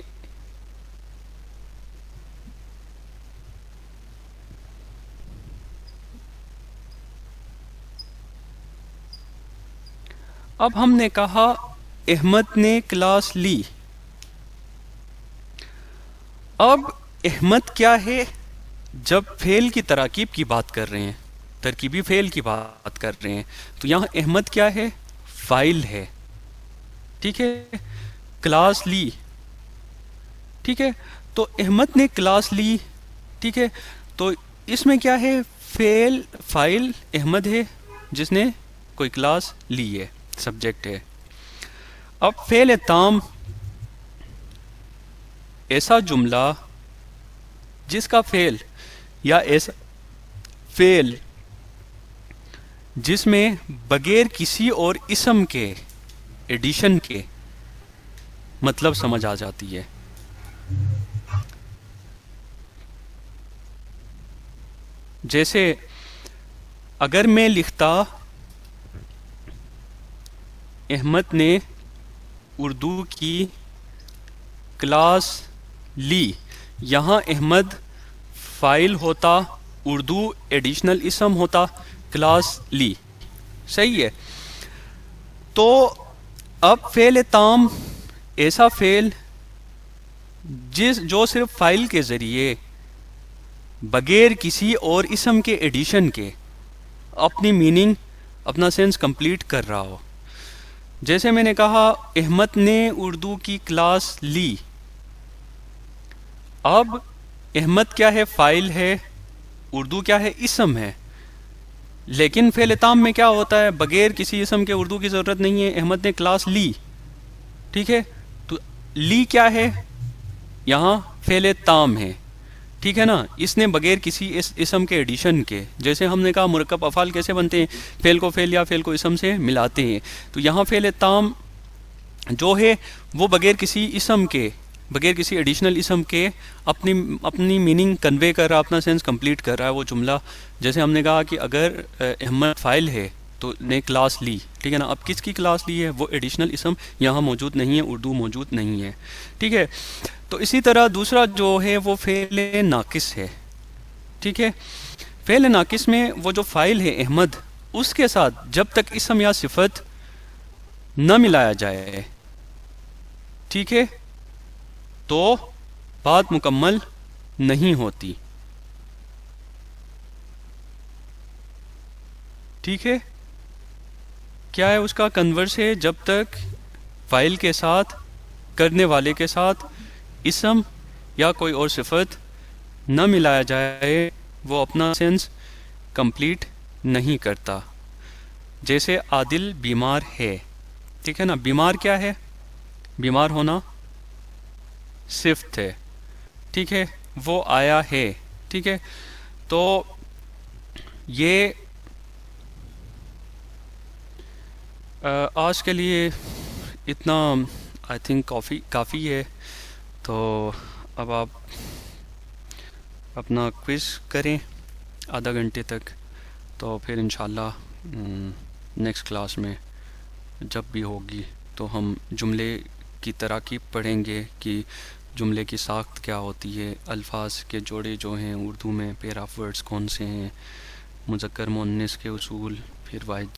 اب ہم نے کہا احمد نے کلاس لی، اب احمد کیا ہے، جب فعل کی تراکیب کی بات کر رہے ہیں، ترکیبی فعل کی بات کر رہے ہیں، تو یہاں احمد کیا ہے، فاعل ہے، ٹھیک ہے، کلاس لی، ٹھیک ہے، تو احمد نے کلاس لی، ٹھیک ہے، تو اس میں کیا ہے، فاعل احمد ہے جس نے کوئی کلاس لی ہے، سبجیکٹ ہے۔ اب فعل تام ایسا جملہ جس کا فعل یا ایسا فعل جس میں بغیر کسی اور اسم کے ایڈیشن کے مطلب سمجھ آ جاتی ہے، جیسے اگر میں لکھتا احمد نے اردو کی کلاس لی، یہاں احمد فاعل ہوتا، اردو ایڈیشنل اسم ہوتا، کلاس لی، صحیح ہے۔ تو اب فعل تام ایسا فعل جو صرف فاعل کے ذریعے بغیر کسی اور اسم کے ایڈیشن کے اپنی میننگ، اپنا سینس کمپلیٹ کر رہا ہو، جیسے میں نے کہا احمد نے اردو کی کلاس لی، اب احمد کیا ہے، فاعل ہے، اردو کیا ہے، اسم ہے، لیکن فعل تام میں کیا ہوتا ہے، بغیر کسی اسم کے اردو کی ضرورت نہیں ہے، احمد نے کلاس لی، ٹھیک ہے، تو لی کیا ہے، یہاں فعل تام ہے، ٹھیک ہے نا، اس نے بغیر کسی اسم کے ایڈیشن کے، جیسے ہم نے کہا مرکب افعال کیسے بنتے ہیں، فعل کو فعل یا فعل کو اسم سے ملاتے ہیں، تو یہاں فعل تام جو ہے وہ بغیر کسی اسم کے، بغیر کسی ایڈیشنل اسم کے اپنی میننگ کنوے کر رہا، اپنا سینس کمپلیٹ کر رہا ہے وہ جملہ. جیسے ہم نے کہا کہ اگر احمد فاعل ہے تو نے کلاس لی، ٹھیک ہے نا. اب کس کی کلاس لی ہے؟ وہ ایڈیشنل اسم یہاں موجود نہیں ہے، اردو موجود نہیں ہے، ٹھیک ہے. تو اسی طرح دوسرا جو ہے وہ فعل ناقص ہے، ٹھیک ہے. فعل ناقص میں وہ جو فاعل ہے احمد، اس کے ساتھ جب تک اسم یا صفت نہ ملایا جائے، ٹھیک ہے، تو بات مکمل نہیں ہوتی، ٹھیک ہے. کیا ہے اس کا کنورس ہے؟ جب تک فاعل کے ساتھ، کرنے والے کے ساتھ اسم یا کوئی اور صفت نہ ملایا جائے وہ اپنا سینس کمپلیٹ نہیں کرتا. جیسے عادل بیمار ہے، ٹھیک ہے نا. بیمار کیا ہے؟ بیمار ہونا صفت ہے، ٹھیک ہے. وہ آیا ہے، ٹھیک ہے. تو یہ آج کے لیے اتنا آئی تھنک کافی ہے. تو اب آپ اپنا کوئز کریں آدھا گھنٹے تک، تو پھر انشاءاللہ نیکسٹ کلاس میں جب بھی ہوگی تو ہم جملے کی تراکیب پڑھیں گے کہ جملے کی ساخت کیا ہوتی ہے، الفاظ کے جوڑے جو ہیں اردو میں، پیئر آف ورڈز کون سے ہیں، مذکر مؤنث کے اصول، پھر واحد